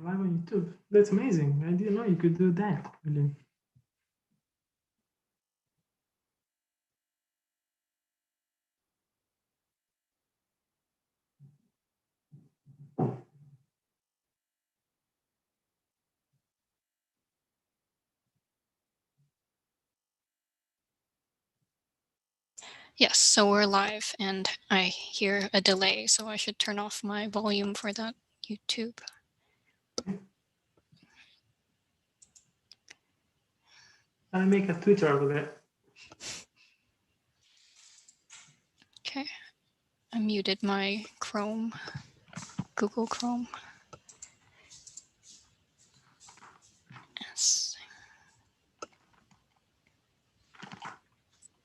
live on YouTube. That's amazing. I didn't know you could do that. Really. Yes, so we're live and I hear a delay, so I should turn off my volume for that YouTube. I'll make a Twitter out of it. Okay, I muted my Chrome, Google Chrome. Yes.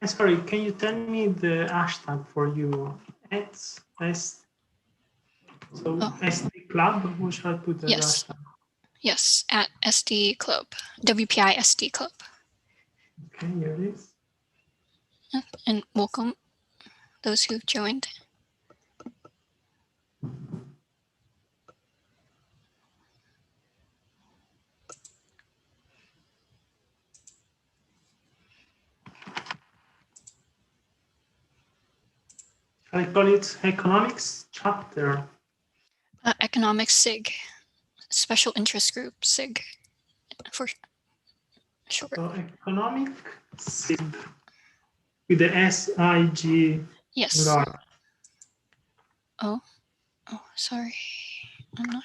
Sorry, can you tell me the hashtag for you? SD Club? Who should I put the hashtag? Yes, at SD Club, WPI SD Club. Okay, here it is. And welcome those who've joined. I call it economics chapter. Economics SIG, special interest group SIG, for short. So economic SIG with the SIG. Yes. Oh, sorry. I'm not.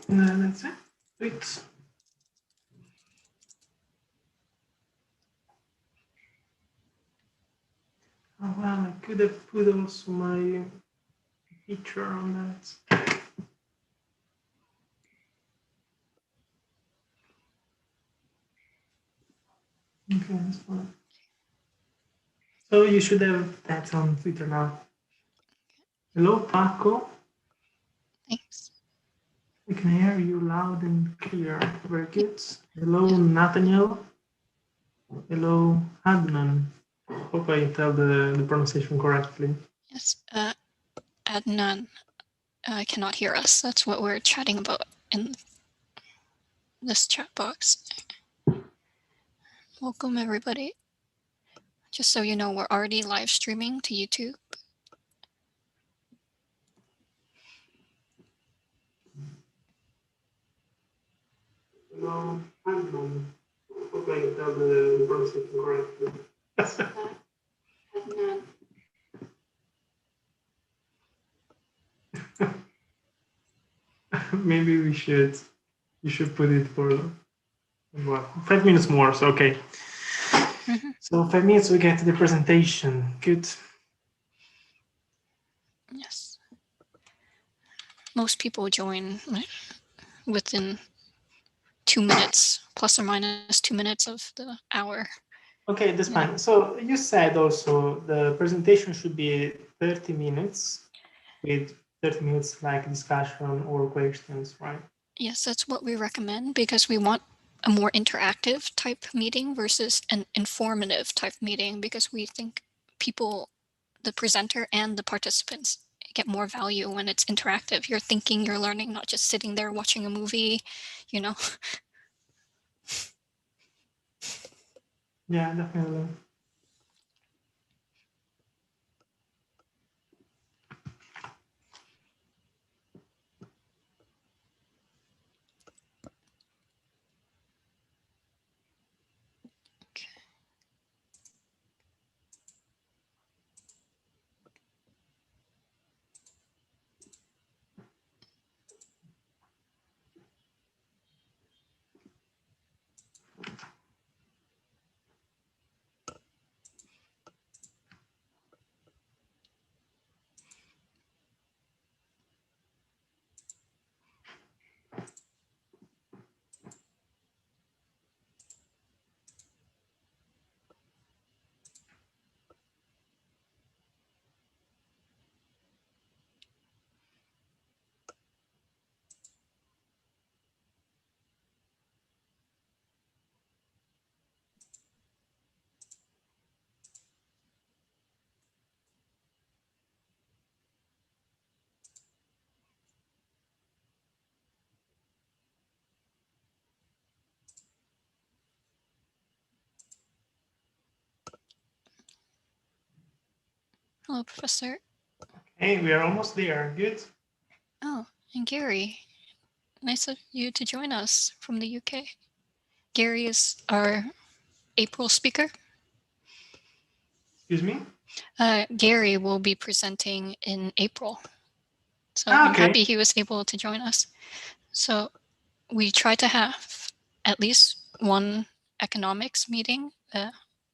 That's it. Wait. Oh well, I could have put also my picture on that. Okay, that's fine. So you should have that on Twitter now. Hello, Paco. Thanks. We can hear you loud and clear. Very good. Hello, Nathaniel. Hello, Adnan. Hope I tell the pronunciation correctly. Yes, Adnan cannot hear us. That's what we're chatting about in this chat box. Welcome, everybody. Just so you know, we're already live streaming to YouTube. Hello, Adnan. Hope I tell the pronunciation correctly. Adnan. Maybe you should put it for what, 5 minutes more. So okay. So 5 minutes we get to the presentation. Good. Yes. Most people join within 2 minutes, plus or minus 2 minutes of the hour. Okay, that's fine. So you said also the presentation should be 30 minutes with 30 minutes like discussion or questions, right? Yes, that's what we recommend because we want a more interactive type meeting versus an informative type meeting, because we think people, the presenter and the participants, get more value when it's interactive. You're thinking, you're learning, not just sitting there watching a movie, you know. Yeah, definitely. Hello, Professor. Hey, we are almost there. Good. Oh, and Gary. Nice of you to join us from the UK. Gary is our April speaker. Excuse me? Gary will be presenting in April. So I'm happy he was able to join us. So we try to have at least one economics meeting a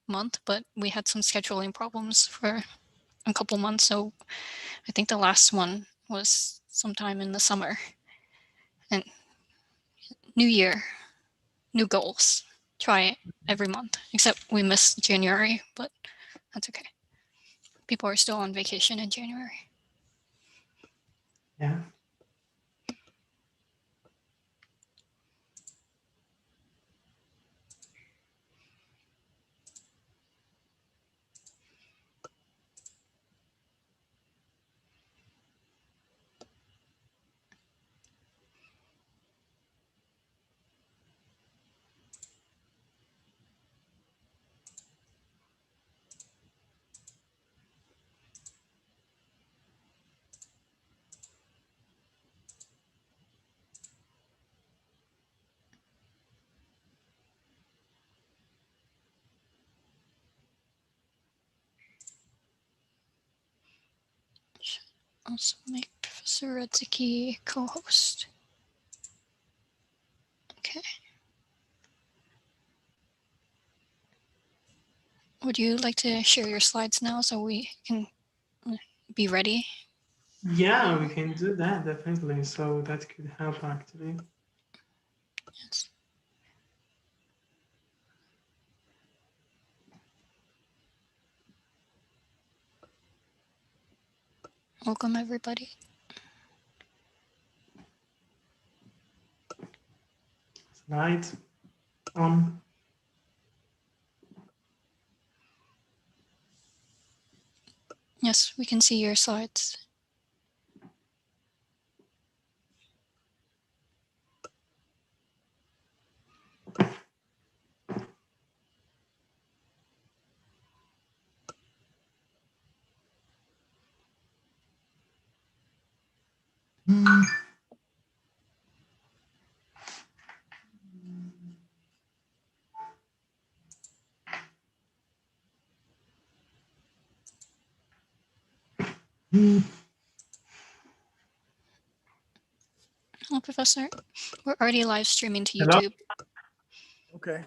month, but we had some scheduling problems for a couple months. So I think the last one was sometime in the summer. And new year, new goals. Try it every month, except we missed January, but that's okay. People are still on vacation in January. Yeah. Should also make Professor Radzicki co-host. Okay. Would you like to share your slides now so we can be ready? Yeah, we can do that, definitely. So that could help, actually. Yes. Welcome, everybody. Slide on. Yes, we can see your slides. Hello, Professor. We're already live streaming to Hello? YouTube. Okay.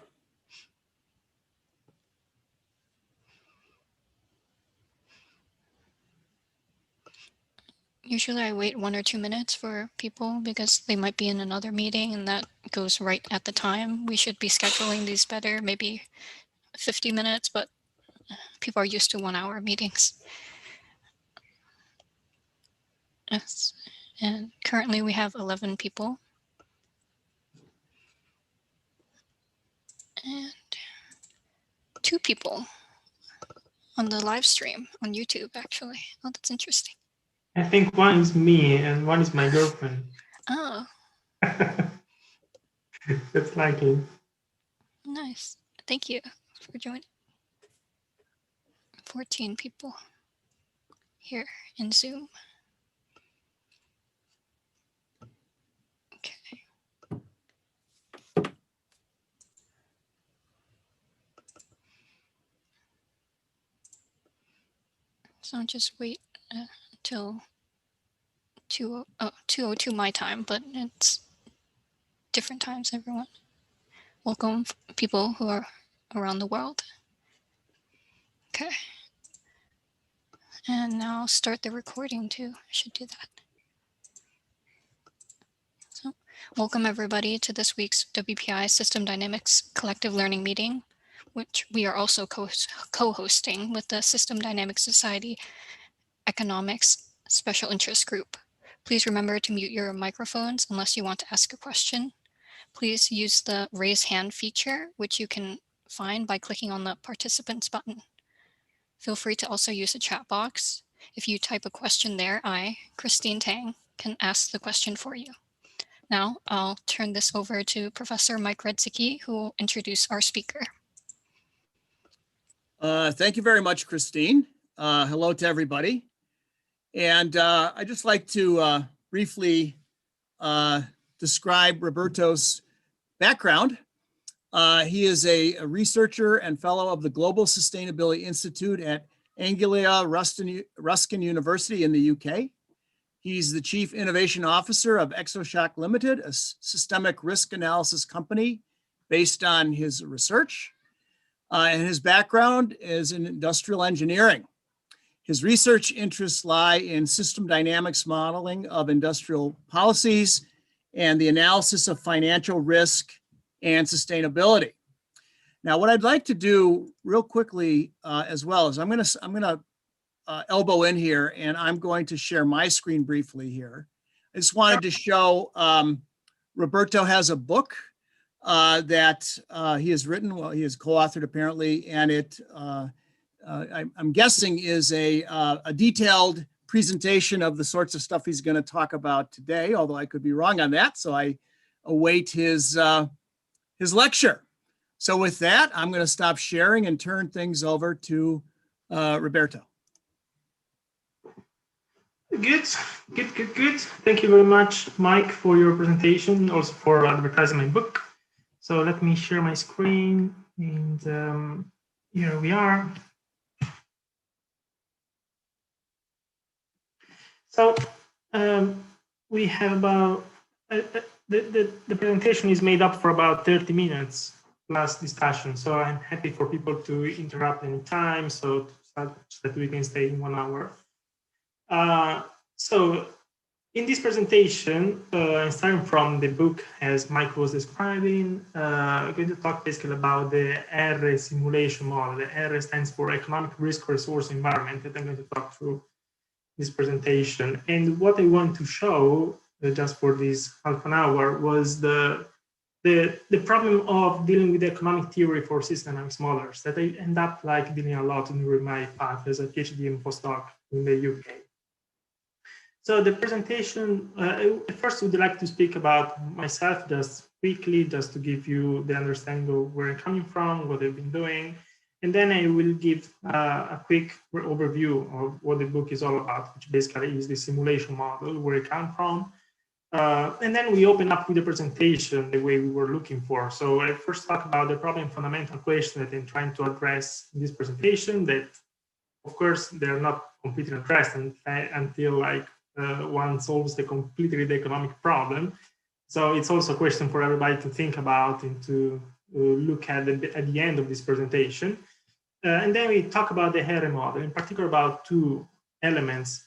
Usually I wait 1 or 2 minutes for people because they might be in another meeting and that goes right at the time. We should be scheduling these better, maybe 50 minutes, but people are used to 1-hour meetings. Yes. And currently we have 11 people. And 2 people on the live stream on YouTube, actually. Oh, that's interesting. I think one is me and one is my girlfriend. Oh, That's likely. nice. Thank you for joining. 14 people here in Zoom. Okay. So I'll just wait until 2:02 my time, but it's different times, everyone. Welcome, people who are around the world. Okay. And now start the recording too. I should do that. So, welcome everybody to this week's WPI System Dynamics Collective Learning Meeting, which we are also co-hosting with the System Dynamics Society Economics Special Interest Group. Please remember to mute your microphones unless you want to ask a question. Please use the raise hand feature, which you can find by clicking on the participants button. Feel free to also use the chat box. If you type a question there, I, Christine Tang, can ask the question for you. Now I'll turn this over to Professor Mike Radzicki, who will introduce our speaker. Thank you very much, Christine. hello to everybody. And I'd just like to briefly describe Roberto's background. He is a researcher and fellow of the Global Sustainability Institute at Anglia Ruskin University in the UK. He's the Chief Innovation Officer of ExoShock Limited, a systemic risk analysis company based on his research. And his background is in industrial engineering. His research interests lie in system dynamics modeling of industrial policies and the analysis of financial risk and sustainability. Now, what I'd like to do real quickly as well is I'm gonna elbow in here, and I'm going to share my screen briefly here. I just wanted to show Roberto has a book that he has written. Well, he has co-authored apparently, and it I'm guessing is a detailed presentation of the sorts of stuff he's going to talk about today. Although I could be wrong on that, so I await his lecture. So with that, I'm going to stop sharing and turn things over to Roberto. Good. Thank you very much, Mike, for your presentation, also for advertising my book. So let me share my screen, and here we are. So we have about, the presentation is made up for about 30 minutes plus discussion. So I'm happy for people to interrupt any time so that we can stay in 1 hour. So in this presentation, starting from the book as Mike was describing, I'm going to talk basically about the ERRE simulation model. The ERRE stands for Economic Risk Resource Environment, that I'm going to talk through this presentation. And what I want to show, just for this half an hour, was the problem of dealing with the economic theory for system dynamics modelers that I end up like dealing a lot during my path as a PhD and postdoc in the UK. So the presentation, first would like to speak about myself just quickly, just to give you the understanding of where I'm coming from, what I've been doing. And then I will give a quick overview of what the book is all about, which basically is the simulation model, where it comes from. And then we open up with the presentation the way we were looking for. So I first talk about the problem fundamental question that I'm trying to address in this presentation, that of course they're not completely addressed until like one solves the completely the economic problem. So it's also a question for everybody to think about and to look at the end of this presentation. And then we talk about the ERRE model, in particular about two elements.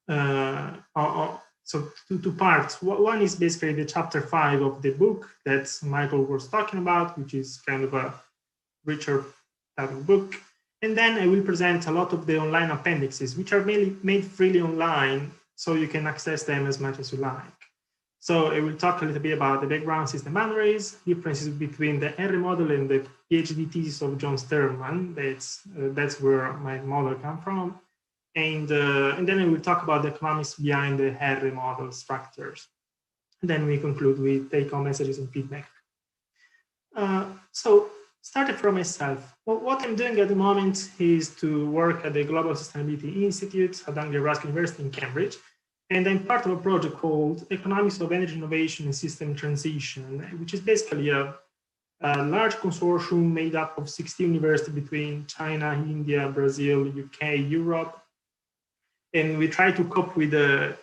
So two parts. One is basically the chapter 5 of the book that Michael was talking about, which is kind of a richer type of book. And then I will present a lot of the online appendixes, which are mainly made freely online, so you can access them as much as you like. So I will talk a little bit about the background system boundaries, differences between the ERRE model and the PhD thesis of John Sterman. That's where my model comes from. And then I will talk about the economics behind the ERRE model structures. And then we conclude with take-home messages and feedback. So starting from myself, well, what I'm doing at the moment is to work at the Global Sustainability Institute at Anglia Ruskin University in Cambridge. And I'm part of a project called Economics of Energy Innovation and System Transition, which is basically a large consortium made up of 60 universities between China, India, Brazil, UK, Europe. And we try to cope with the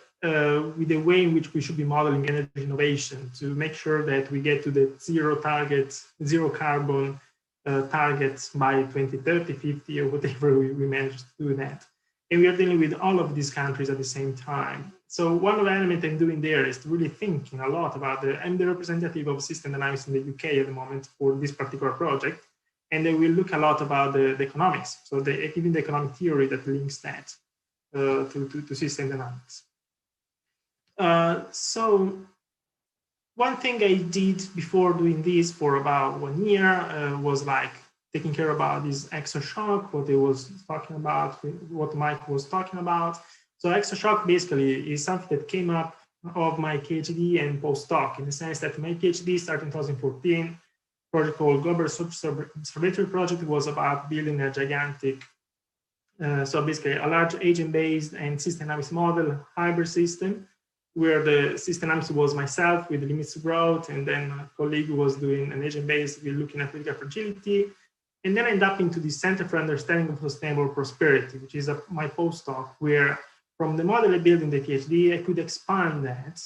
way in which we should be modeling energy innovation to make sure that we get to the zero carbon targets by 2030, 50, or whatever we manage to do that. And we are dealing with all of these countries at the same time. So one of the elements I'm doing there is to really thinking a lot about I'm the representative of system dynamics in the UK at the moment for this particular project. And then we'll look a lot about the economics. So even the economic theory that links that to system dynamics. So one thing I did before doing this for about 1 year was like taking care about this ExoShock, what it was talking about, what Mike was talking about. So ExoShock basically is something that came up of my PhD and postdoc, in the sense that my PhD started in 2014, project called Global Observatory Project. It was about building a gigantic So basically a large agent-based and system dynamics model hybrid system, where the system dynamics was myself with the limits to growth, and then a colleague was doing an agent-based with looking at political fragility, and then I end up into the Center for Understanding of Sustainable Prosperity, which is my postdoc, where from the model I built in the PhD, I could expand that,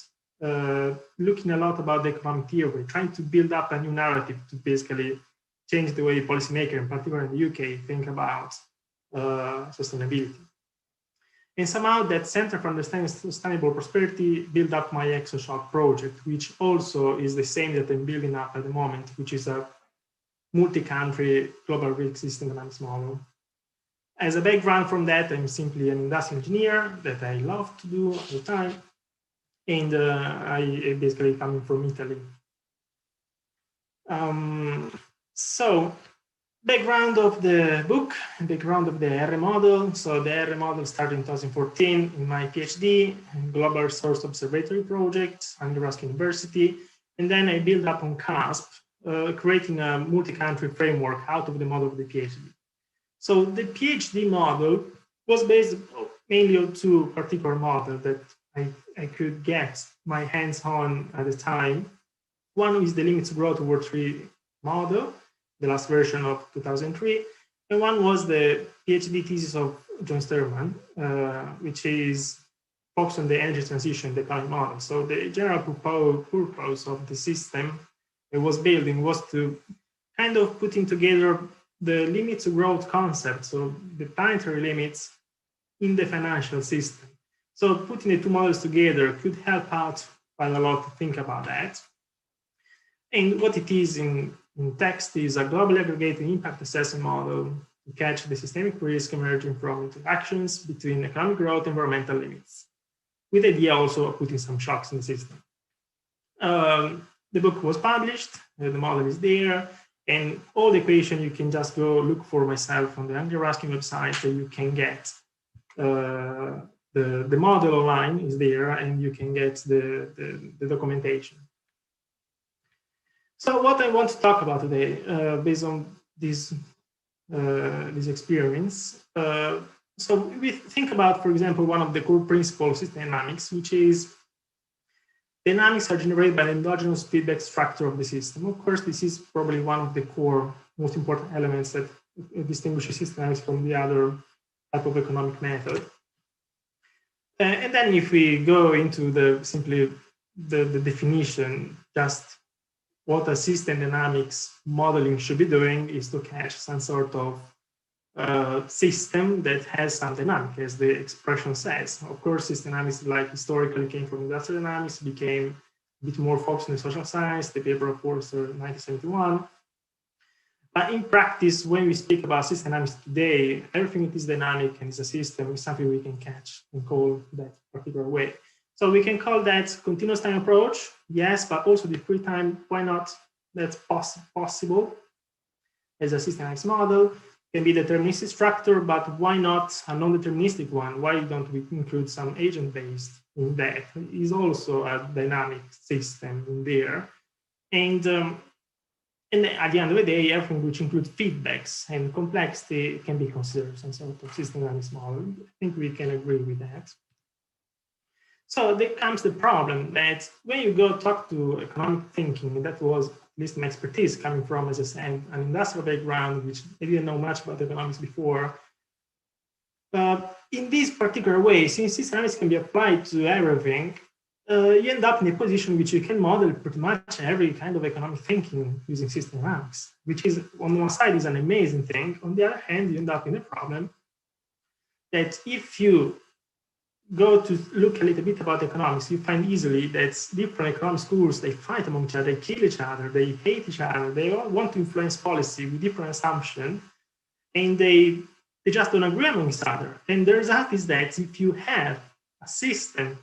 looking a lot about the economic theory, trying to build up a new narrative to basically change the way policymakers, in particular in the UK, think about sustainability. And somehow that Center for Understanding Sustainable Prosperity built up my ExoShock project, which also is the same that I'm building up at the moment, which is a multi-country global risk system dynamics model. As a background from that, I'm simply an industrial engineer that I love to do all the time. And I basically coming from Italy. So background of the book, background of the ERRE model. So the ERRE model started in 2014 in my PhD, Global Resource Observatory project under Nebraska University. And then I built up on CASP, creating a multi-country framework out of the model of the PhD. So the PhD model was based mainly on two particular models that I could get my hands on at the time. One is the limits to growth over 3 model, the last version of 2003, and one was the PhD thesis of John Sterman, which is focused on the energy transition, the economic model. So the general purpose of the system it was building was to kind of putting together the limits to growth concept, so the planetary limits in the financial system. So putting the two models together could help out quite a lot to think about that. And what it is in text is a global aggregated impact assessment model to catch the systemic risk emerging from interactions between economic growth and environmental limits, with the idea also of putting some shocks in the system. The book was published, the model is there, and all the equation you can just go look for myself on the Angry Ruskin website that you can get. The model online is there, and you can get the documentation. So what I want to talk about today, based on this experience, so we think about, for example, one of the core principles of system dynamics, which is dynamics are generated by the endogenous feedback structure of the system. Of course, this is probably one of the core, most important elements that distinguishes system dynamics from the other type of economic method. And then if we go into simply the definition, just what a system dynamics modeling should be doing is to catch some sort of system that has some dynamic, as the expression says. Of course, system dynamics, like historically came from industrial dynamics, became a bit more focused on social science, the paper of Forster 1971. But in practice, when we speak about system dynamics today, everything that is dynamic and is a system is something we can catch and call that particular way. So we can call that continuous time approach, yes, but also discrete time, why not? That's possible as a system dynamics model. Can be deterministic structure, but why not a non-deterministic one? Why don't we include some agent-based in that? Is also a dynamic system in there. And at the end of the day, everything which includes feedbacks and complexity can be considered some sort of system dynamics model. I think we can agree with that. So there comes the problem that when you go talk to economic thinking, that was at least my expertise coming from, as I said, an industrial background, which I didn't know much about economics before. In this particular way, since system dynamics can be applied to everything, you end up in a position which you can model pretty much every kind of economic thinking using system dynamics, which is on one side is an amazing thing. On the other hand, you end up in a problem that if you go to look a little bit about economics, you find easily that different economic schools, they fight among each other, they kill each other, they hate each other, they all want to influence policy with different assumptions, and they just don't agree among each other. And the result is that if you have a system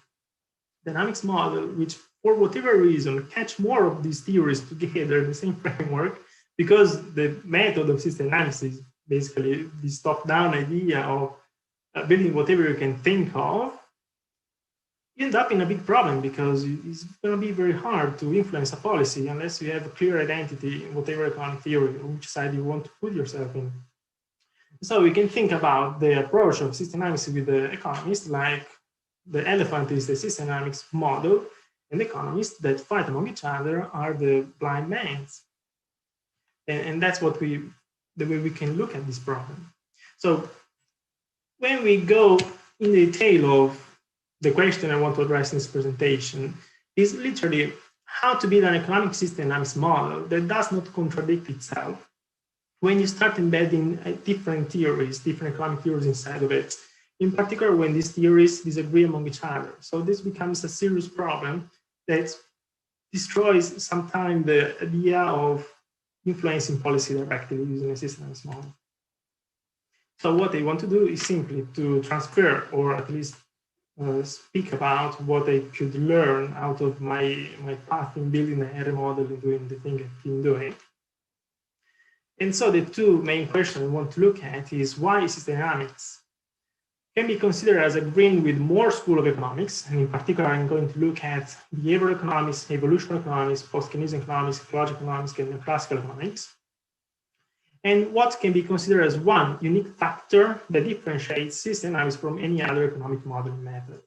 dynamics model, which for whatever reason catch more of these theories together in the same framework, because the method of system dynamics is basically this top-down idea of building whatever you can think of, you end up in a big problem because it's going to be very hard to influence a policy unless you have a clear identity in whatever economic theory, on which side you want to put yourself in. So we can think about the approach of system dynamics with the economists, like the elephant is the system dynamics model, and the economists that fight among each other are the blind mans. And that's what the way we can look at this problem. So when we go in detail of the question I want to address in this presentation is literally how to build an economic system dynamics model that does not contradict itself when you start embedding different theories, different economic theories inside of it, in particular when these theories disagree among each other. So this becomes a serious problem that destroys sometimes the idea of influencing policy directly using a system dynamics model. So what I want to do is simply to transfer, or at least speak about what I could learn out of my path in building an ERRE model and doing the thing I've been doing. And so the two main questions I want to look at is why system dynamics can be considered as agreeing with more school of economics, and in particular I'm going to look at behavioral economics, evolutionary economics, post-Keynesian economics, ecological economics, and classical economics, and what can be considered as one unique factor that differentiates system dynamics from any other economic modeling method.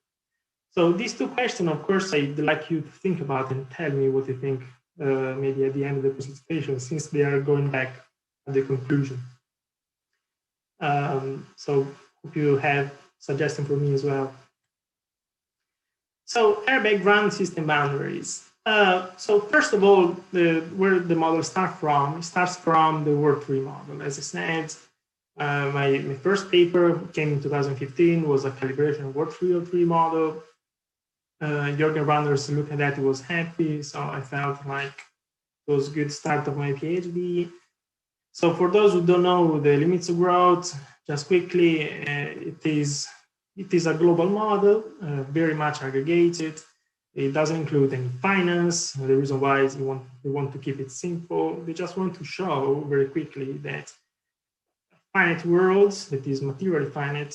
So these two questions, of course, I'd like you to think about and tell me what you think maybe at the end of the presentation, since they are going back at the conclusion. So hope you have suggestions for me as well. So ERRE background system boundaries. So first of all, where the model starts from, it starts from the Word 3 model. As I said, my first paper came in 2015, was a calibration of Word 303 model. Jürgen Randers looked at that, he was happy, so I felt like it was a good start of my PhD. So for those who don't know the limits of growth, just quickly, it is a global model, very much aggregated. It doesn't include any finance. The reason why is they want to keep it simple. They just want to show very quickly that finite worlds, that is materially finite,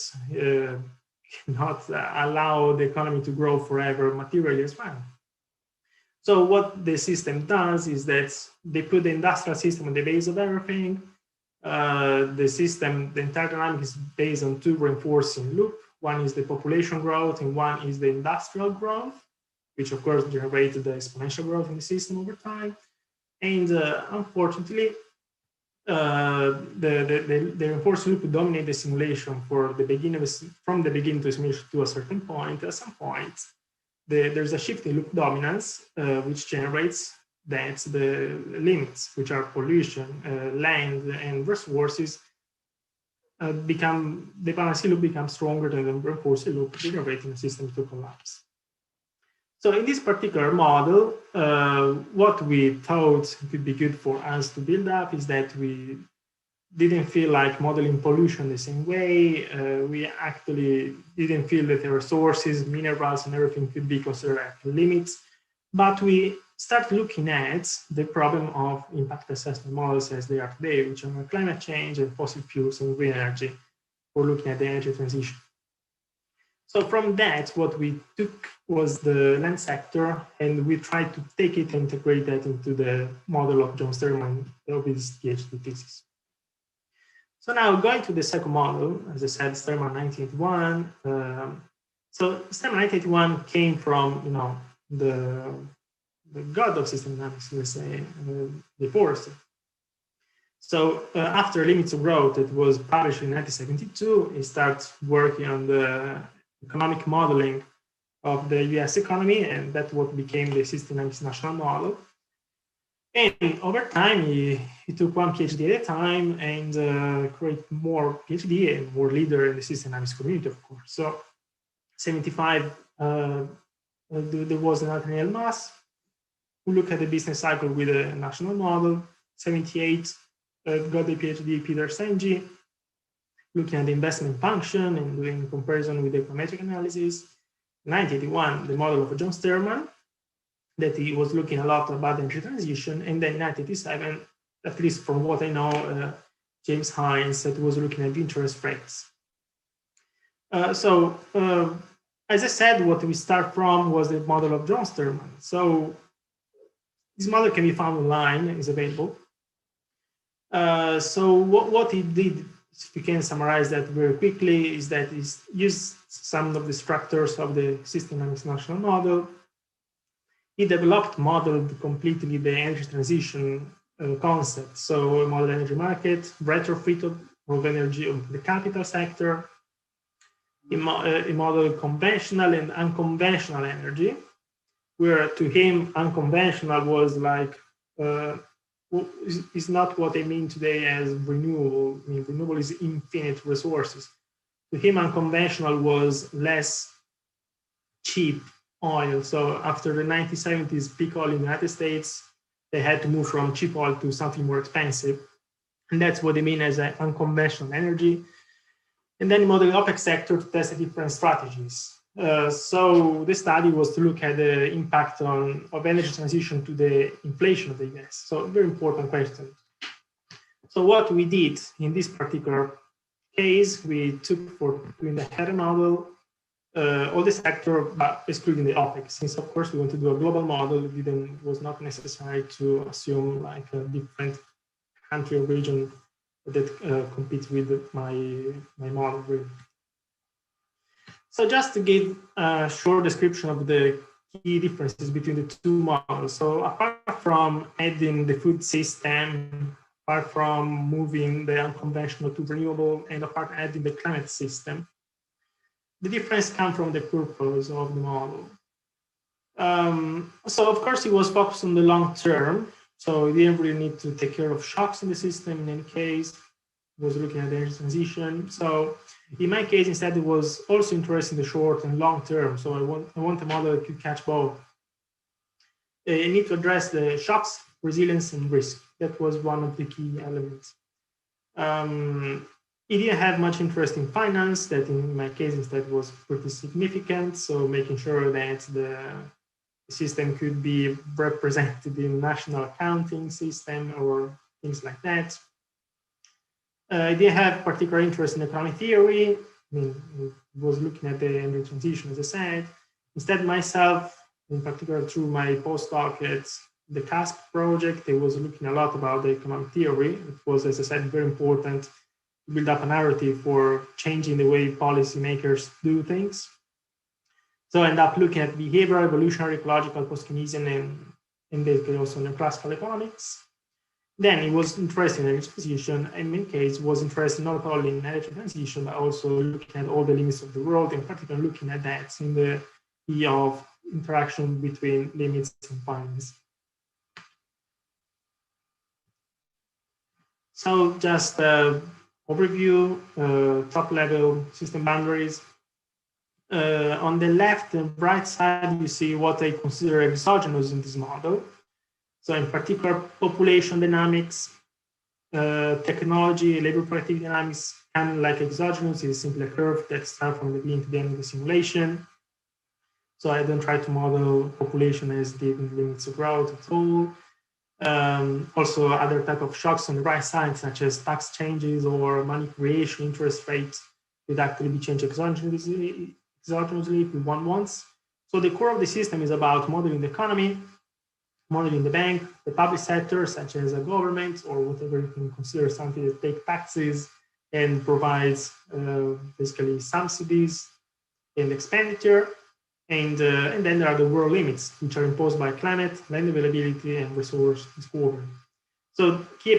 cannot allow the economy to grow forever materially as well. So what the system does is that they put the industrial system at the base of everything. The system, the entire dynamic is based on two reinforcing loops. One is the population growth and one is the industrial growth, which of course generated the exponential growth in the system over time. And unfortunately, the reinforcing loop dominate the simulation for the beginning from the beginning to the simulation to a certain point. At some point, there's a shift in loop dominance, which generates that the limits, which are pollution, land, and resources, the balancing loop becomes stronger than the reinforcing loop, generating the system to collapse. So in this particular model, what we thought could be good for us to build up is that we didn't feel like modeling pollution the same way. We actually didn't feel that the resources, minerals, and everything could be considered at limits. But we start looking at the problem of impact assessment models as they are today, which are climate change and fossil fuels and green energy. We're looking at the energy transition. So from that, what we took was the land sector, and we tried to take it and integrate that into the model of John Sterman of his PhD thesis. So now going to the second model, as I said, Sterman 1981. So Sterman 1981 came from, the god of system dynamics, let's say, the Forrester. So after Limits of Growth, it was published in 1972, he started working on the economic modeling of the US economy, and that's what became the system dynamics national model. And over time, he took one PhD at a time and created more PhD and more leader in the system dynamics community, of course. So 75, there was Nathaniel Maas, who looked at the business cycle with a national model. 78, got the PhD Peter Senji, looking at the investment function and doing comparison with the econometric analysis. 1981, the model of John Sterman, that he was looking a lot about energy transition. And then 1987, at least from what I know, James Hines, that was looking at interest rates. As I said, what we start from was the model of John Sterman. So this model can be found online, is available. So what he did if we can summarize that very quickly, is that it used some of the structures of the system dynamics national model. He developed, modeled completely the energy transition concept. So a model energy market, retrofit of energy of the capital sector, a model conventional and unconventional energy, where to him unconventional was like, is not what I mean today as renewable. I mean, renewable is infinite resources. To him, unconventional was less cheap oil. So after the 1970s peak oil in the United States, they had to move from cheap oil to something more expensive. And that's what they mean as an unconventional energy. And then he modeled the OPEC sector to test different strategies. So the study was to look at the impact of energy transition to the inflation of the US. So a very important question. So what we did in this particular case, we took for doing the ERRE model, all the sector, but excluding the OPEC, since of course we want to do a global model, it was not necessary to assume like a different country or region that competes with my model really. So just to give a short description of the key differences between the two models. So apart from adding the food system, apart from moving the unconventional to renewable, and apart from adding the climate system, the difference comes from the purpose of the model. So of course, it was focused on the long term. So we didn't really need to take care of shocks in the system in any case. It was looking at the energy transition. So in my case, instead, it was also interested in the short and long term. So I want a model that could catch both. I need to address the shocks, resilience, and risk. That was one of the key elements. It didn't have much interest in finance. That in my case, instead, was pretty significant. So making sure that the system could be represented in national accounting system or things like that. I didn't have particular interest in economic theory. I mean, I was looking at the energy transition, as I said. Instead, myself, in particular through my postdoc at the CASP project, I was looking a lot about the economic theory. It was, as I said, very important to build up a narrative for changing the way policymakers do things. So I ended up looking at behavioral, evolutionary, ecological, post-Keynesian, and basically also neoclassical economics. Then it was interested in energy transition, and in many cases was interested not only in energy transition, but also looking at all the limits of the world, and particularly looking at that in the idea of interaction between limits and finance. So just overview, top level system boundaries. On the left and right side, you see what I consider exogenous in this model. So in particular, population dynamics, technology, labor productivity dynamics, kind of like exogenous is simply a curve that starts from the beginning to the end of the simulation. So I don't try to model population as the limits of growth at all. Also other type of shocks on the right side, such as tax changes or money creation, interest rates, would actually be changed exogenously if we want once. So the core of the system is about modeling the economy, modeling the bank, the public sector, such as a government or whatever you can consider something that takes taxes and provides basically subsidies and expenditure. And then there are the world limits, which are imposed by climate, land availability, and resource discovery. So key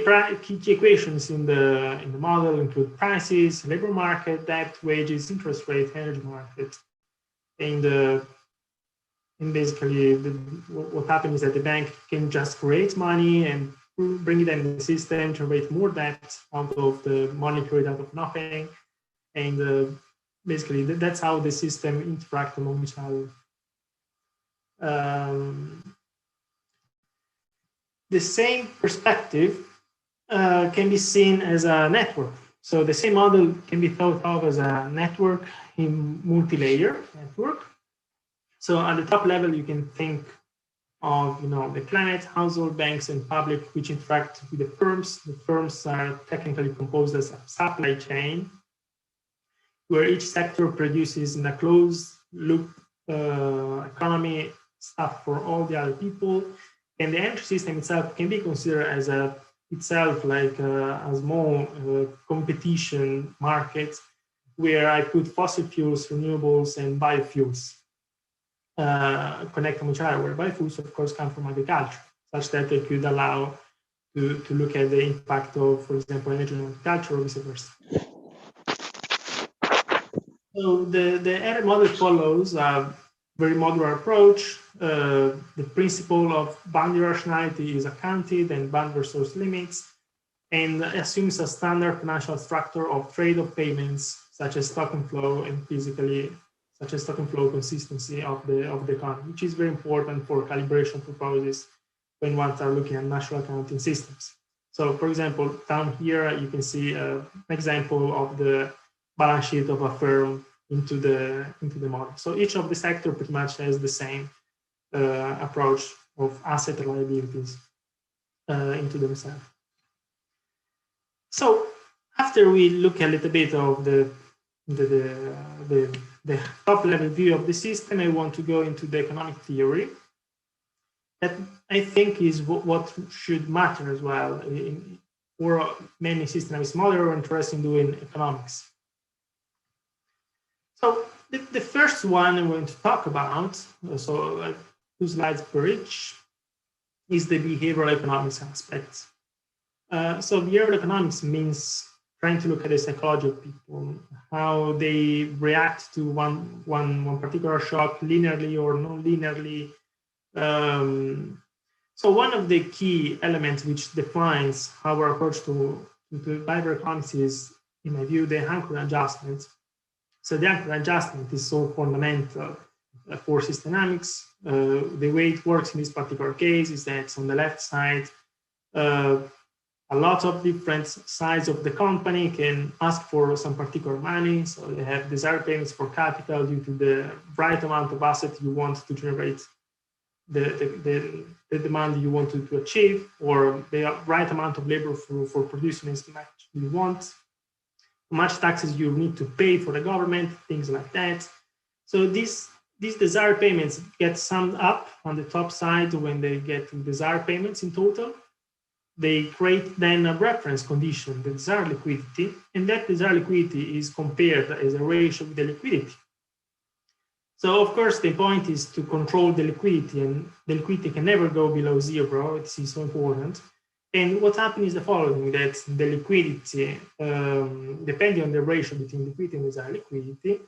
equations in the model include prices, labor market, debt, wages, interest rate, energy market. And basically, what happens is that the bank can just create money and bring it in the system, generate more debt out of the money created out of nothing. And basically, that's how the system interacts among each other. The same perspective can be seen as a network. So the same model can be thought of as a network in multi-layer network. So at the top level, you can think of the climate, household, banks, and public, which interact with the firms. The firms are technically composed as a supply chain, where each sector produces in a closed loop economy stuff for all the other people. And the energy system itself can be considered as a itself like a small competition market where I put fossil fuels, renewables, and biofuels connect them each other, where biofuels, of course, come from agriculture, such that they could allow to look at the impact of, for example, energy on agriculture or vice versa. So the ERRE model follows a very modular approach. The principle of boundary rationality is accounted and boundary source limits, and assumes a standard financial structure of trade-off payments, such as stock and flow, and physically, such as stock and flow consistency of the economy, which is very important for calibration purposes when one are looking at national accounting systems. So, for example, down here you can see an example of the balance sheet of a firm into the model. So each of the sector pretty much has the same approach of asset and liabilities into themselves. So after we look a little bit of the top level view of the system, I want to go into the economic theory. That I think is what should matter as well for many systems model are interested in doing economics. So the first one I'm going to talk about, so 2 slides per each, is the behavioral economics aspect. So behavioral economics means trying to look at the psychology of people, how they react to one particular shock linearly or non-linearly. So one of the key elements which defines our approach to behavioral economics is, in my view, the anchor adjustment. So the anchor adjustment is so fundamental for systematics. The way it works in this particular case is that on the left side, a lot of different sides of the company can ask for some particular money. So they have desired payments for capital due to the right amount of asset you want to generate, the demand you want to achieve, or the right amount of labor for producing as much you want, how much taxes you need to pay for the government, things like that. So these desired payments get summed up on the top side when they get desired payments in total. They create then a reference condition, the desired liquidity, and that desired liquidity is compared as a ratio with the liquidity. So of course, the point is to control the liquidity, and the liquidity can never go below 0. This is so important. And what happens is the following, that the liquidity, depending on the ratio between liquidity and desired liquidity,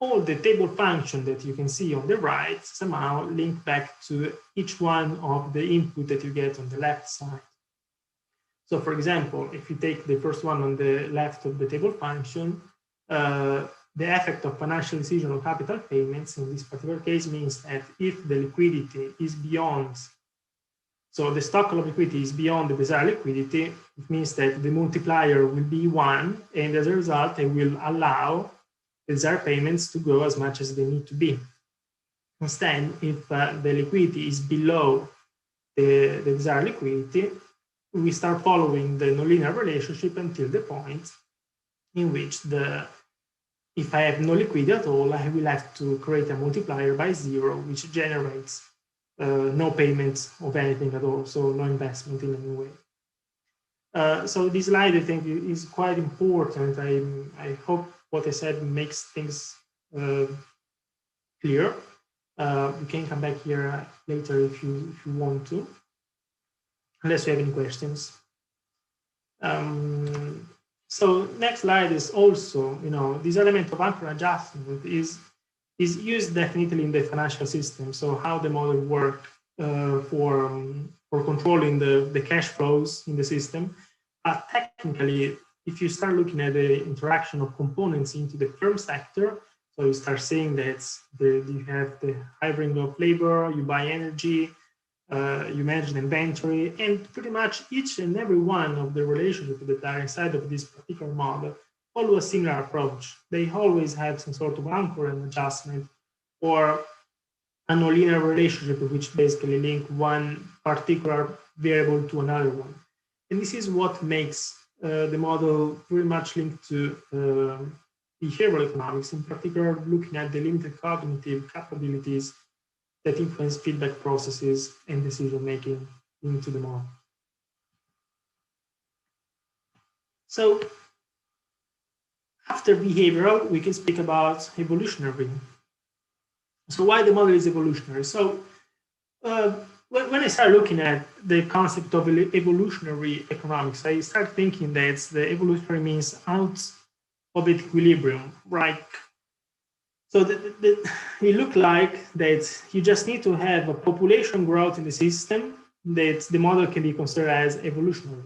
all the table function that you can see on the right somehow link back to each one of the input that you get on the left side. So for example, if you take the first one on the left of the table function, the effect of financial decision on capital payments in this particular case means that if the liquidity is beyond, so the stock of liquidity is beyond the desired liquidity, it means that the multiplier will be 1, and as a result, it will allow the desired payments to go as much as they need to be. Instead, if the liquidity is below the desired liquidity, we start following the nonlinear relationship until the point in which if I have no liquidity at all, I will have to create a multiplier by 0, which generates no payment of anything at all, so no investment in any way. So this slide, I think, is quite important. I hope what I said makes things clear. You can come back here later if you want to, unless you have any questions. So next slide is also, this element of anchor adjustment is used definitely in the financial system. So how the model work for controlling the cash flows in the system. Technically, if you start looking at the interaction of components into the firm sector, so you start seeing that you have the hiring of labor, you buy energy, you manage the inventory, and pretty much each and every one of the relationships that are inside of this particular model follow a similar approach. They always have some sort of anchor and adjustment, or a nonlinear relationship which basically link one particular variable to another one. And this is what makes the model very much linked to behavioral economics, in particular looking at the limited cognitive capabilities that influence feedback processes and decision making into the model. So after behavioral, we can speak about evolutionary. So why the model is evolutionary? So when I start looking at the concept of evolutionary economics, I start thinking that the evolutionary means out of equilibrium, right? So it looked like that you just need to have a population growth in the system that the model can be considered as evolutionary.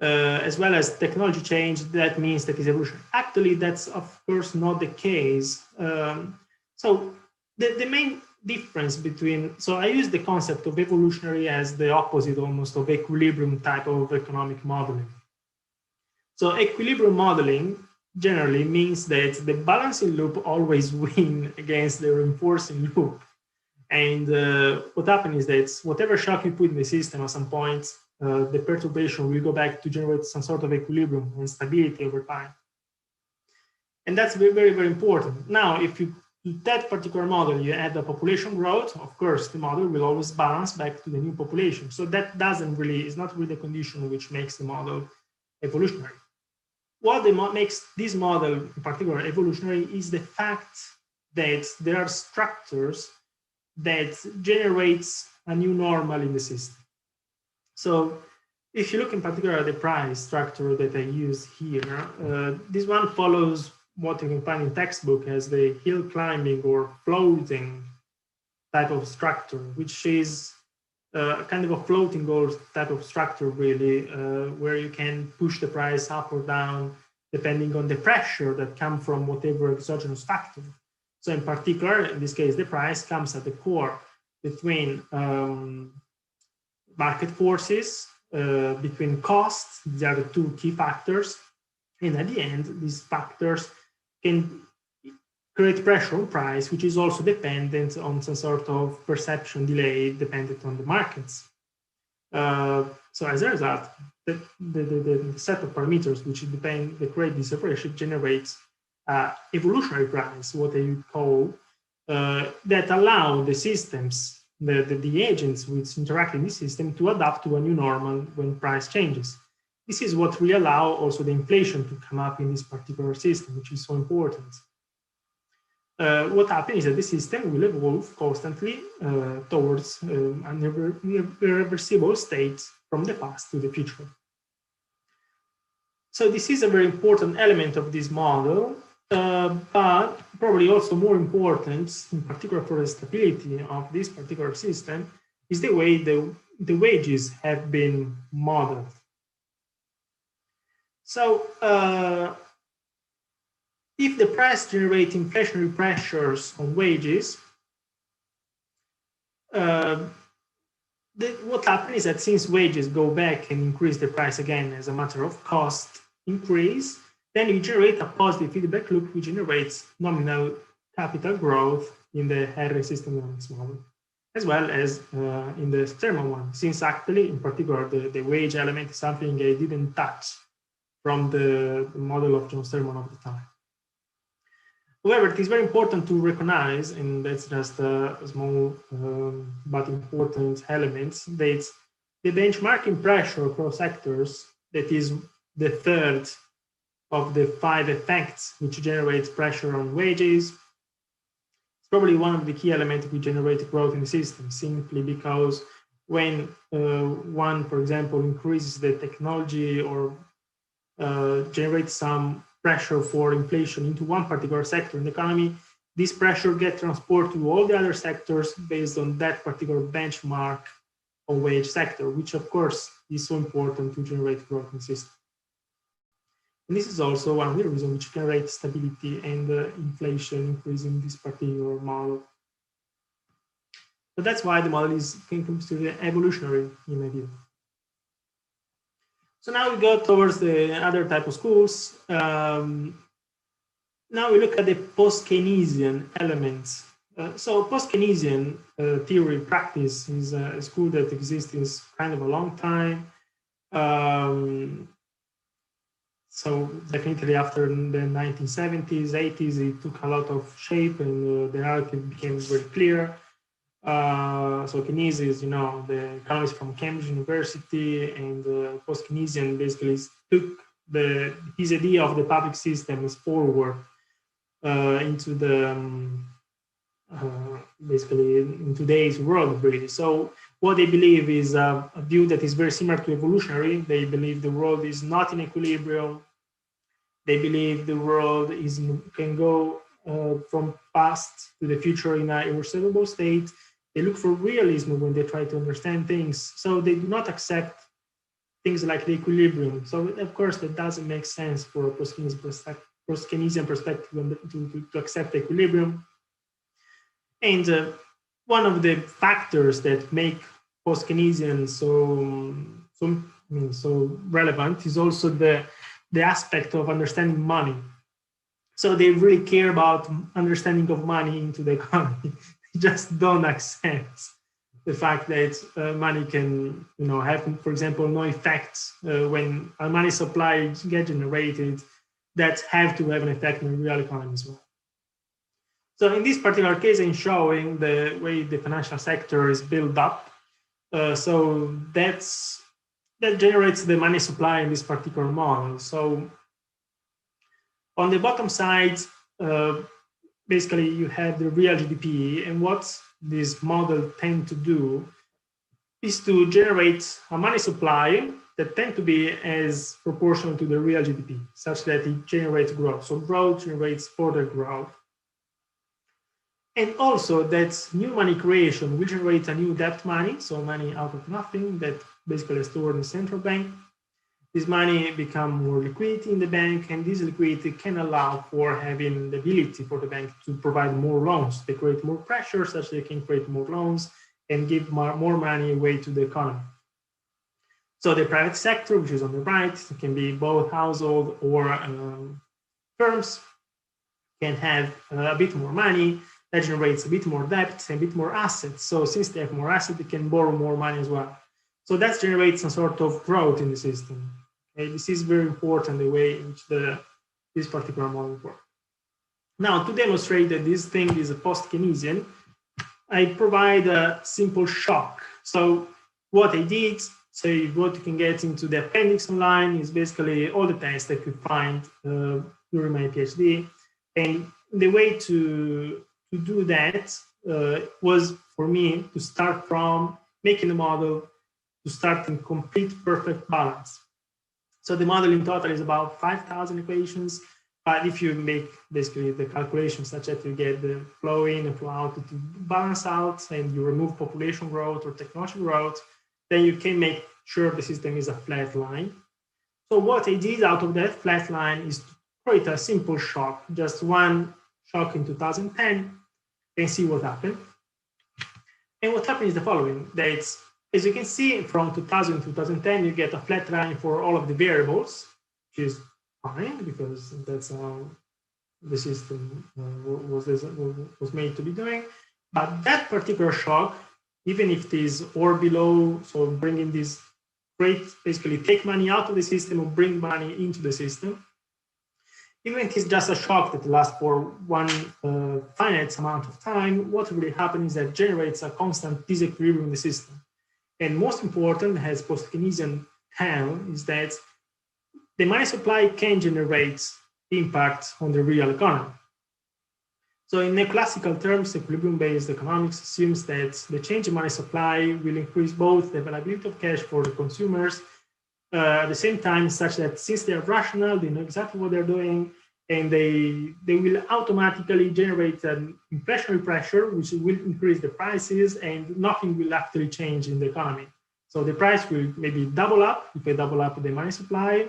As well as technology change, that means that is evolution. Actually, that's of course not the case. So the main difference between, so I use the concept of evolutionary as the opposite almost of equilibrium type of economic modeling. So equilibrium modeling generally means that the balancing loop always wins against the reinforcing loop. And what happens is that whatever shock you put in the system at some point, the perturbation will go back to generate some sort of equilibrium and stability over time. And that's very, very, very important. Now, if you to that particular model, you add the population growth, of course, the model will always balance back to the new population. So that doesn't really, is not really the condition which makes the model evolutionary. What makes this model in particular evolutionary is the fact that there are structures that generates a new normal in the system. So if you look in particular at the price structure that I use here, this one follows what you can find in textbook as the hill climbing or floating type of structure, which is kind of a floating goal type of structure, really, where you can push the price up or down depending on the pressure that comes from whatever exogenous factor. So in particular, in this case, the price comes at the core between market forces, between costs, these are the two key factors, and at the end, these factors can create pressure on price, which is also dependent on some sort of perception delay dependent on the markets. So as a result, the set of parameters which depend, that create this separation generates evolutionary price, what I would call, that allow the systems, the agents which interact in the system to adapt to a new normal when price changes. This is what will allow also the inflation to come up in this particular system, which is so important. What happens is that the system will evolve constantly towards an irreversible state from the past to the future. So this is a very important element of this model, but probably also more important, in particular for the stability of this particular system, is the way the wages have been modeled. So if the price generates inflationary pressures on wages, what happens is that since wages go back and increase the price again as a matter of cost increase, then you generate a positive feedback loop which generates nominal capital growth in the ERRE system economics model, as well as in the Sterman one, since actually, in particular, the wage element is something I didn't touch from the model of John Sterman of the time. However, it is very important to recognize, and that's just a small but important element, that the benchmarking pressure across sectors, that is the third of the 5 effects which generates pressure on wages, it's probably one of the key elements which generate growth in the system, simply because when one, for example, increases the technology or generates some pressure for inflation into one particular sector in the economy, this pressure gets transported to all the other sectors based on that particular benchmark on wage sector, which of course is so important to generate growth in the system. And this is also one of the reasons which generates stability and inflation increase in this particular model. But that's why the model is considered evolutionary in my view. So now we go towards the other type of schools. Now we look at the post-Keynesian elements. So post-Keynesian theory practice is a school that exists since kind of a long time. So definitely after the 1970s, 80s, it took a lot of shape and the narrative became very clear. So Keynesian is, the economist from Cambridge University, and post-Keynesian basically took his idea of the public system is forward into the basically in today's world, really. So what they believe is a view that is very similar to evolutionary. They believe the world is not in equilibrium. They believe the world can go from past to the future in an irreversible state. They look for realism when they try to understand things. So they do not accept things like the equilibrium. So of course that doesn't make sense for a post-Keynesian perspective to accept equilibrium. And one of the factors that make post-Keynesian so relevant is also the aspect of understanding money. So they really care about understanding of money into the economy. They just don't accept the fact that money can, have, for example, no effects when a money supply gets generated that have to have an effect on the real economy as well. So in this particular case, I'm showing the way the financial sector is built up. So that generates the money supply in this particular model. So on the bottom side, basically you have the real GDP, and what this model tend to do is to generate a money supply that tend to be as proportional to the real GDP, such that it generates growth. So growth generates further growth. And also that new money creation will generate a new debt money, so money out of nothing that basically is stored in the central bank. This money becomes more liquidity in the bank, and this liquidity can allow for having the ability for the bank to provide more loans. They create more pressure such that they can create more loans and give more money away to the economy. So the private sector, which is on the right, it can be both household or firms, can have a bit more money. That generates a bit more debt and a bit more assets. So since they have more assets, they can borrow more money as well. So that generates some sort of growth in the system. Okay? This is very important, the way in which this particular model works. Now, to demonstrate that this thing is a post-Keynesian, I provide a simple shock. So what I did, so what you can get into the appendix online is basically all the tests that you find during my PhD. And the way to do that was for me to start from making the model to start in complete perfect balance. So the model in total is about 5,000 equations, but if you make basically the calculations such that you get the flow in and flow out to balance out, and you remove population growth or technological growth, then you can make sure the system is a flat line. So what I did out of that flat line is to create a simple shock, just one shock in 2010, and see what happened. And what happened is the following, that as you can see, from 2000 to 2010, you get a flat line for all of the variables, which is fine, because that's how the system was made to be doing. But that particular shock, even if it is or below, so bringing this rate, basically take money out of the system or bring money into the system, even if it's just a shock that lasts for one finite amount of time, what really happens is that generates a constant disequilibrium in the system. And most important, as post-Keynesian tell, is that the money supply can generate impact on the real economy. So in neoclassical terms, equilibrium-based economics assumes that the change in money supply will increase both the availability of cash for the consumers at the same time, such that since they are rational, they know exactly what they're doing, and they will automatically generate an inflationary pressure, which will increase the prices, and nothing will actually change in the economy. So the price will maybe double up if they double up the money supply,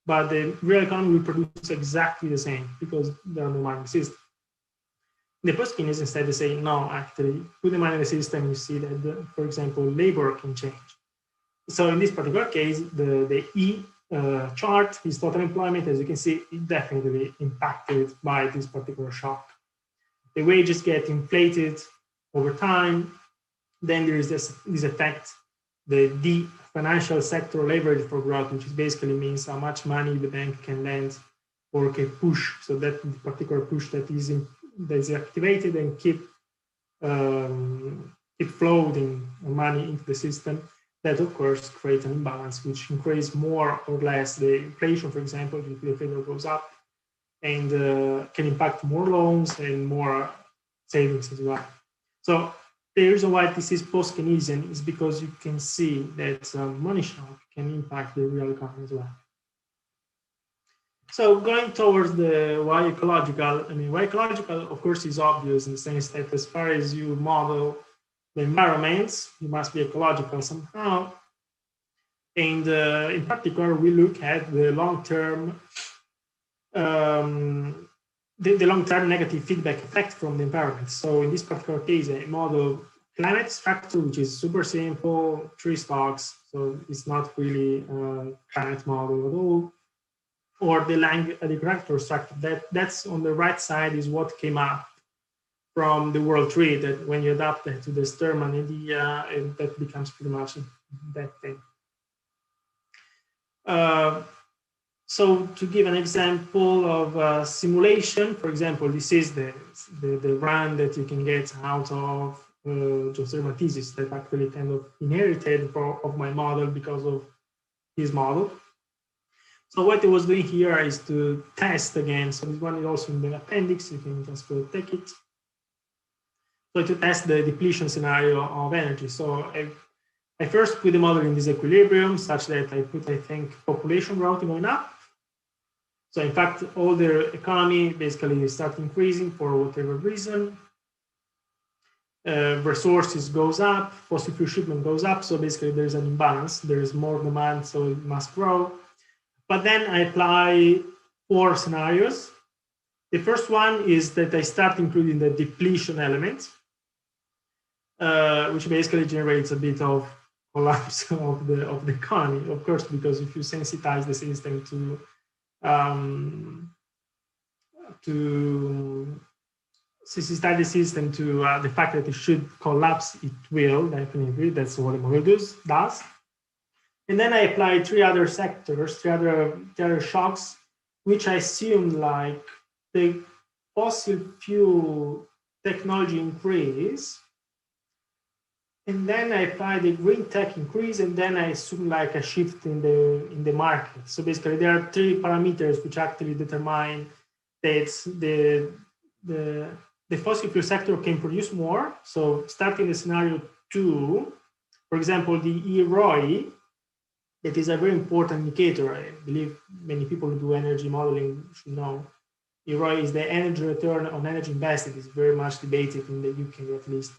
but the real economy will produce exactly the same because they're on the money system. The post-Keynesian instead they say, no, actually, put the money in the system, you see that, for example, labor can change. So in this particular case, the E chart is total employment. As you can see, it definitely impacted by this particular shock. The wages get inflated over time. Then there is this effect, the D, financial sector leverage for growth, which basically means how much money the bank can lend or can push. So that particular push that is activated and keep keep floating money into the system, that of course creates an imbalance, which increases more or less the inflation, for example, if the inflation goes up, and can impact more loans and more savings as well. So the reason why this is post-Keynesian is because you can see that money shock can impact the real economy as well. So going towards the why ecological, why ecological, of course, is obvious in the sense that as far as you model the environments, you must be ecological somehow. And in particular, we look at the long-term the long-term negative feedback effect from the environment. So in this particular case, I model climate structure, which is super simple, tree stocks. So it's not really a climate model at all. Or the character structure, that's on the right side is what came up from the world tree, that when you adapt it to the Sturman idea, and that becomes pretty much that thing. So to give an example of simulation, for example, this is the run that you can get out of José thesis that actually kind of inherited of my model because of his model. So what I was doing here is to test again. So this one is also in the appendix. You can just go take it. So to test the depletion scenario of energy. So I first put the model in this equilibrium such that I put, I think, population growth going up. So in fact, all the economy basically start increasing for whatever reason. Resources goes up, fossil fuel shipment goes up. So basically there's an imbalance. There is more demand, so it must grow. But then I apply 4 scenarios. The first one is that I start including the depletion element, which basically generates a bit of collapse of the economy, of course, because if you sensitize the system to sensitize the system to the fact that it should collapse, it will definitely. That's what the model does. And then I applied 3 other sectors, 3 other shocks, which I assumed like the fossil fuel technology increase. And then I applied the green tech increase, and then I assume like a shift in the market. So basically there are 3 parameters which actually determine that the fossil fuel sector can produce more. So starting the scenario 2, for example, the ERRE, that is a very important indicator. I believe many people who do energy modeling should know. ERRE is the energy return on energy invested. It's very much debated in the UK at least.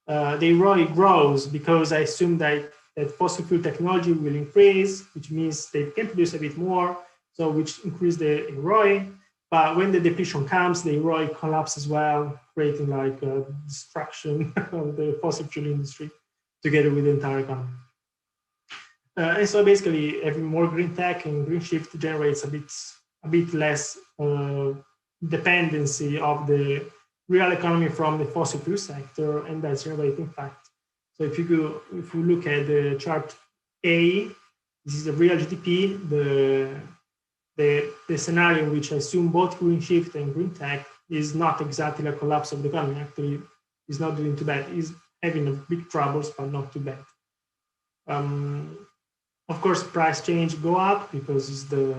The ERRE grows because I assume that fossil fuel technology will increase, which means they can produce a bit more, so which increase the ERRE. But when the depletion comes, the ERRE collapses as well, creating like a destruction of the fossil fuel industry together with the entire economy. And so basically, having more green tech and green shift generates a bit less dependency of the real economy from the fossil fuel sector, and that's generating fact. So if you look at the chart A, this is the real GDP, the scenario in which I assume both green shift and green tech is not exactly a collapse of the economy. Actually, it's not doing too bad. It's having a big troubles, but not too bad. Of course, price change go up because it's the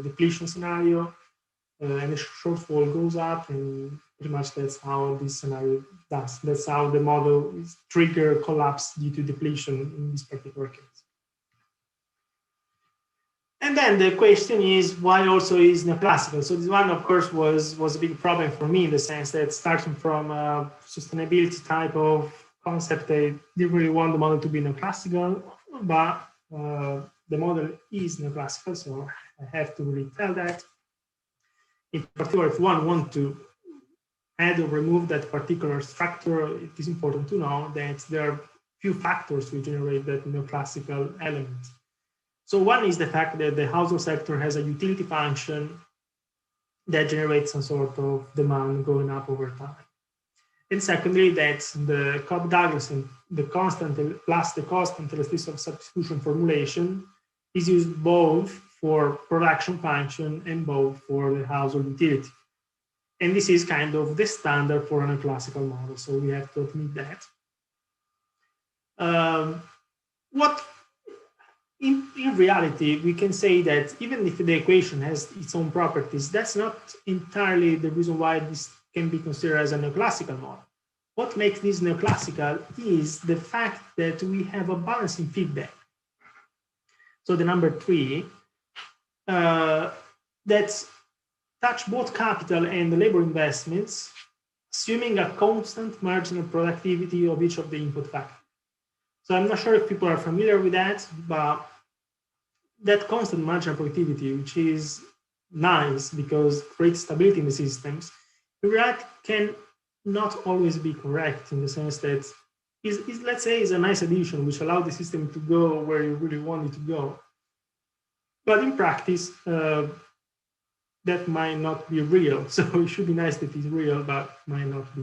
depletion scenario, and the shortfall goes up, and pretty much that's how this scenario does. That's how the model is trigger collapse due to depletion in this particular case. And then the question is, why also is neoclassical? So this one, of course, was a big problem for me in the sense that starting from a sustainability type of concept, I didn't really want the model to be neoclassical, but the model is neoclassical, so I have to really tell that. In particular, if one wants to add or remove that particular structure, it is important to know that there are few factors which generate that neoclassical element. So one is the fact that the household sector has a utility function that generates some sort of demand going up over time. And secondly, that the Cobb-Douglas and the constant plus the constant elasticity of substitution formulation is used both for production function and both for the household utility. And this is kind of the standard for a neoclassical model, so we have to admit that. What in reality, we can say that even if the equation has its own properties, that's not entirely the reason why this can be considered as a neoclassical model. What makes this neoclassical is the fact that we have a balancing feedback. So the number 3, that touch both capital and labor investments, assuming a constant marginal productivity of each of the input factors. So I'm not sure if people are familiar with that, but that constant marginal productivity, which is nice because it creates stability in the systems, in reality can not always be correct, in the sense that let's say, is a nice addition which allows the system to go where you really want it to go. But in practice, that might not be real. So it should be nice that it's real, but might not be.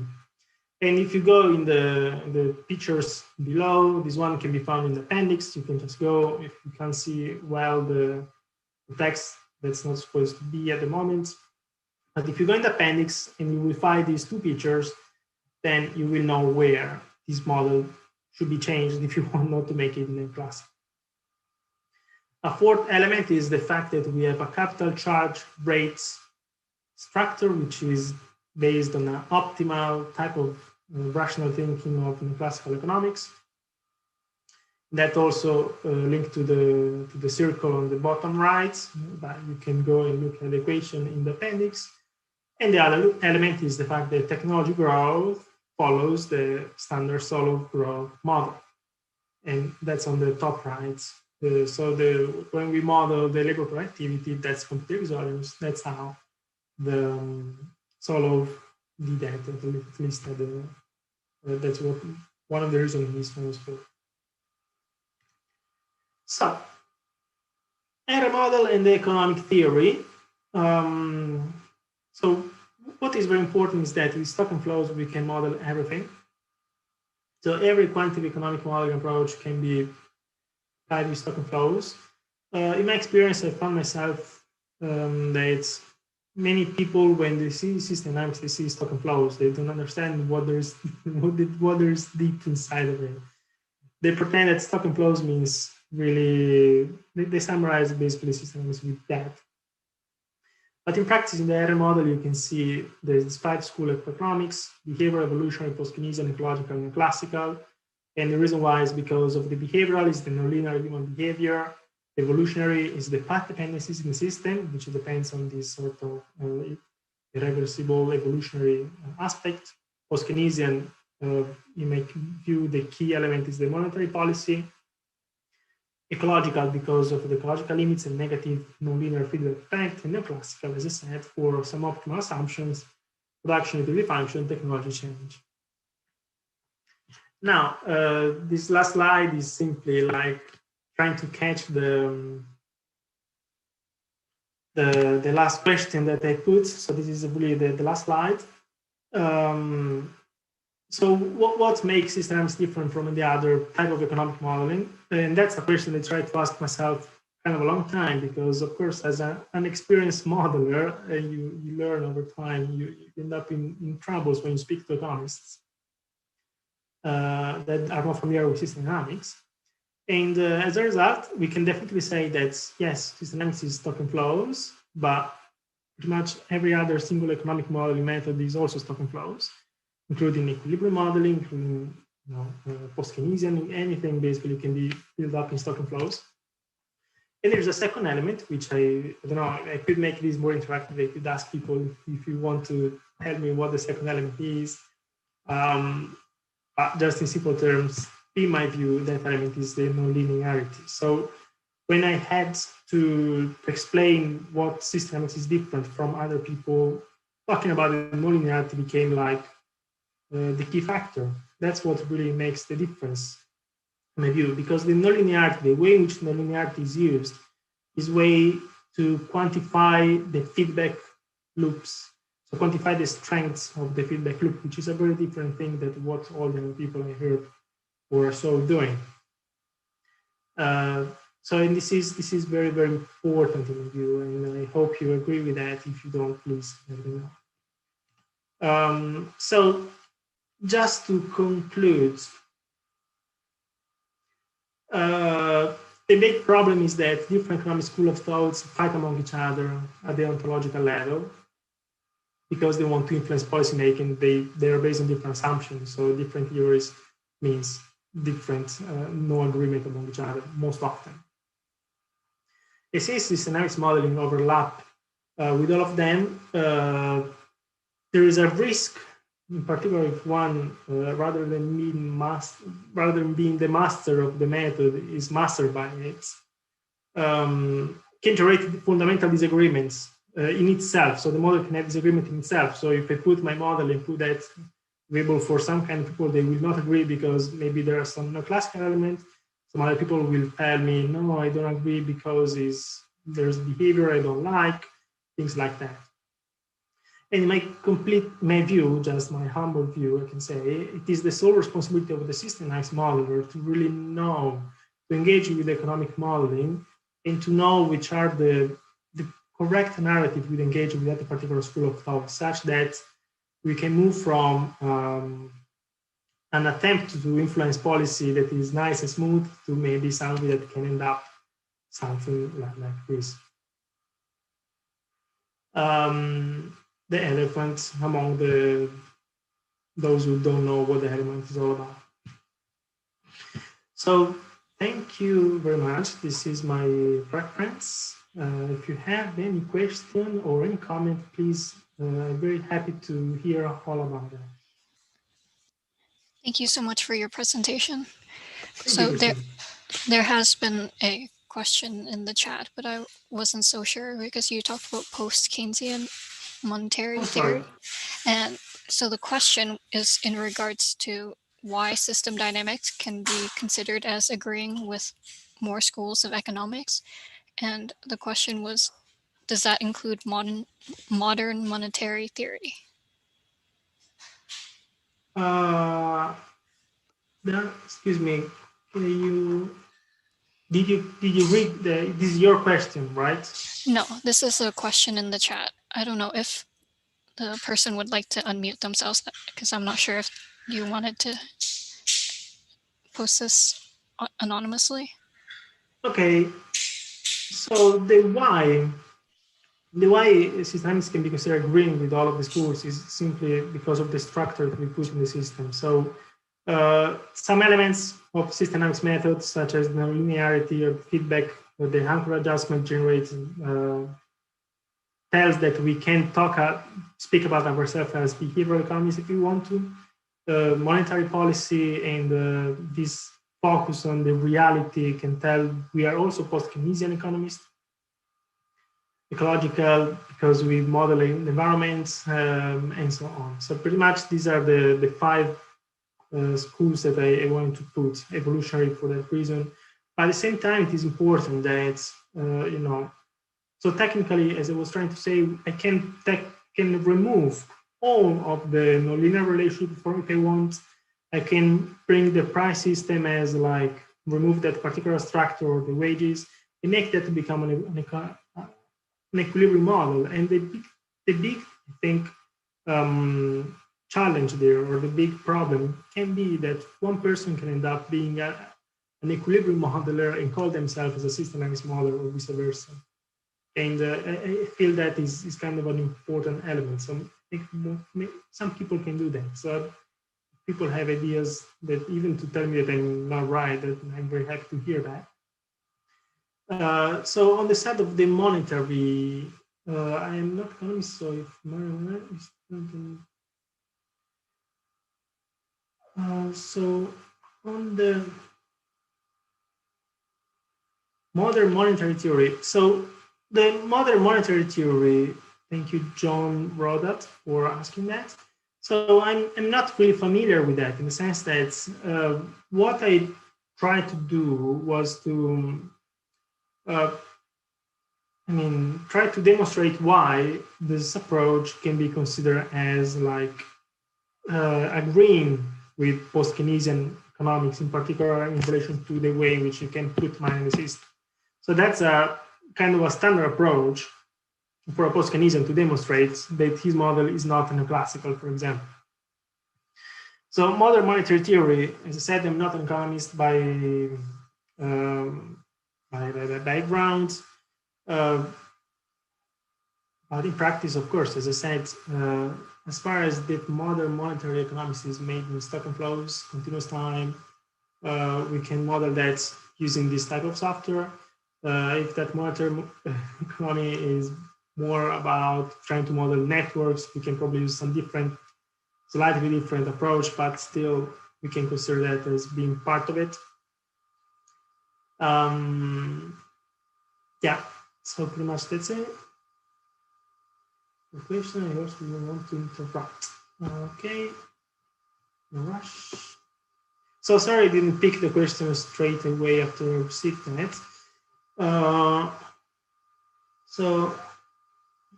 And if you go in the pictures below, this one can be found in the appendix. You can just go, if you can't see well the text, that's not supposed to be at the moment. But if you go in the appendix and you will find these 2 pictures, then you will know where this model should be changed if you want not to make it neoclassical. A 4th element is the fact that we have a capital charge rates structure, which is based on an optimal type of rational thinking of neoclassical economics. That also linked to the circle on the bottom right, but you can go and look at the equation in the appendix. And the other element is the fact that technology growth follows the standard Solow growth model. And that's on the top right. When we model the labor productivity, that's completely exogenous. That's how the Solow did that, at least that's what one of the reasons he's famous for. So, ERRE model and the economic theory. So what is very important is that with stock and flows, we can model everything. So every quantitative economic modeling approach can be applied with stock and flows. In my experience, I found myself that many people, when they see system dynamics, they see stock and flows. They don't understand what there's deep inside of it. They pretend that stock and flows means really, they summarize basically system dynamics with that. But in practice, in the ERRE model, you can see there's 5 schools of economics: behavioral, evolutionary, post-Keynesian, ecological, and classical. And the reason why is because of the behavioral is the nonlinear human behavior. Evolutionary is the path dependencies in the system, which depends on this sort of irreversible evolutionary aspect. Post-Keynesian, in my view, the key element is the monetary policy. Ecological, because of the ecological limits and negative nonlinear feedback effect. And neoclassical, as I said, for some optimal assumptions, production utility function, technology change. Now, this last slide is simply like trying to catch the last question that I put. So this is really the last slide. So what makes system dynamics different from the other type of economic modeling? And that's a question I tried to ask myself kind of a long time, because of course, as an experienced modeler, you learn over time, you end up in troubles when you speak to economists that are not familiar with system dynamics. And as a result, we can definitely say that, yes, system dynamics is stock and flows, but pretty much every other single economic modeling method is also stock and flows, including equilibrium modeling, including post-Keynesian, anything basically can be built up in stock and flows. And there's a second element, which I don't know, I could make this more interactive. I could ask people if you want to tell me what the second element is. But just in simple terms, in my view, that element is the nonlinearity. So when I had to explain what system dynamics is different from other people, talking about the nonlinearity became like the key factor. That's what really makes the difference, in my view, because the nonlinearity, the way in which nonlinearity is used, is a way to quantify the feedback loops. So quantify the strengths of the feedback loop, which is a very different thing than what all the people I heard were so doing. So and this is very, very important in my view, and I hope you agree with that. If you don't, please let me know. So just to conclude, The big problem is that different economic schools of thoughts fight among each other at the ontological level because they want to influence policymaking. They are based on different assumptions. So different theories means different, no agreement among each other most often. And since this dynamics modeling overlap with all of them, there is a risk, in particular, if one, rather than being the master of the method, is mastered by it, can generate fundamental disagreements in itself. So the model can have disagreement in itself. So if I put my model and put that variable for some kind of people, they will not agree because maybe there are some classical elements. Some other people will tell me, no, I don't agree because there's behavior I don't like, things like that. And in my view, just my humble view, I can say, it is the sole responsibility of the systemized modeler to really know, to engage with economic modeling and to know which are the correct narrative we engage with that particular school of thought, such that we can move from an attempt to influence policy that is nice and smooth to maybe something that can end up something like this. The elephant among those who don't know what the element is all about. So thank you very much. This is my reference. If you have any question or any comment, please, I'm very happy to hear all about that. Thank you so much for your presentation. So there has been a question in the chat, but I wasn't so sure because you talked about post-Keynesian monetary theory. And so the question is in regards to why system dynamics can be considered as agreeing with more schools of economics. And the question was, does that include modern monetary theory? Excuse me, did you read this is your question, right? No, this is a question in the chat. I don't know if the person would like to unmute themselves because I'm not sure if you wanted to post this anonymously. Okay, so the why systems can be considered agreeing with all of the schools is simply because of the structure that we put in the system. So some elements of system dynamics methods, such as the linearity or feedback or the anchor adjustment generates, tells that we can speak about ourselves as behavioral economists if we want to. Monetary policy and this focus on the reality can tell we are also post-Keynesian economists. Ecological, because we model the environments and so on. So pretty much these are the five schools that I wanted to put, evolutionary for that reason. But at the same time, it is important that, so technically, as I was trying to say, I can remove all of the nonlinear relationship if I want. I can bring the price system as like, remove that particular structure or the wages and make that to become an equilibrium model. And the big I think, challenge there, or the big problem can be that one person can end up being an equilibrium modeler and call themselves as a system dynamics modeler or vice versa. And I feel that is kind of an important element. So I think some people can do that. So people have ideas that even to tell me that I'm not right, that I'm very happy to hear that. So on the side of the monetary, I am not economist, so if Mariana is so on the modern monetary theory. So the modern monetary theory, thank you, John Rodat, for asking that. So I'm not really familiar with that in the sense that what I tried to do was to try to demonstrate why this approach can be considered as like agreeing with post-Keynesian economics, in particular in relation to the way in which you can put money in the system. So that's a kind of a standard approach for a post-Keynesian to demonstrate that his model is not neoclassical, for example. So modern monetary theory, as I said, I'm not an economist by by background. But in practice, of course, as I said, as far as the modern monetary economics is made in stock and flows, continuous time, we can model that using this type of software. If that monetary economy is more about trying to model networks, we can probably use some slightly different approach, but still we can consider that as being part of it. Yeah, so pretty much that's it. The question, I also don't want to interrupt. Okay, no rush. So sorry I didn't pick the question straight away after sitting it. So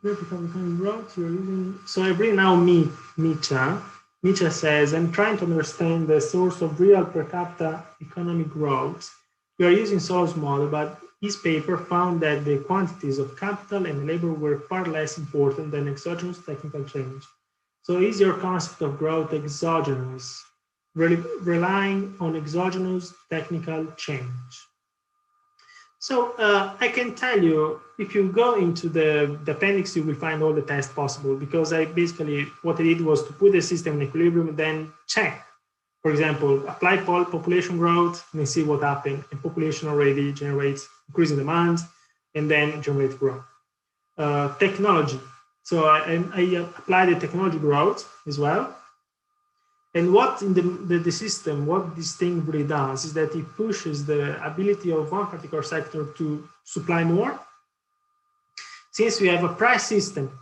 I bring now Micha. Micha says, I'm trying to understand the source of real per capita economic growth. We are using Solow's model, but his paper found that the quantities of capital and labor were far less important than exogenous technical change. So is your concept of growth exogenous, relying on exogenous technical change? So I can tell you, if you go into the appendix, you will find all the tests possible, because what I did was to put the system in equilibrium and then check. For example, apply population growth and see what happened. And population already generates increasing demand and then generate growth. Technology. So I apply the technology growth as well. And what in the system, what this thing really does is that it pushes the ability of one particular sector to supply more. Since we have a price system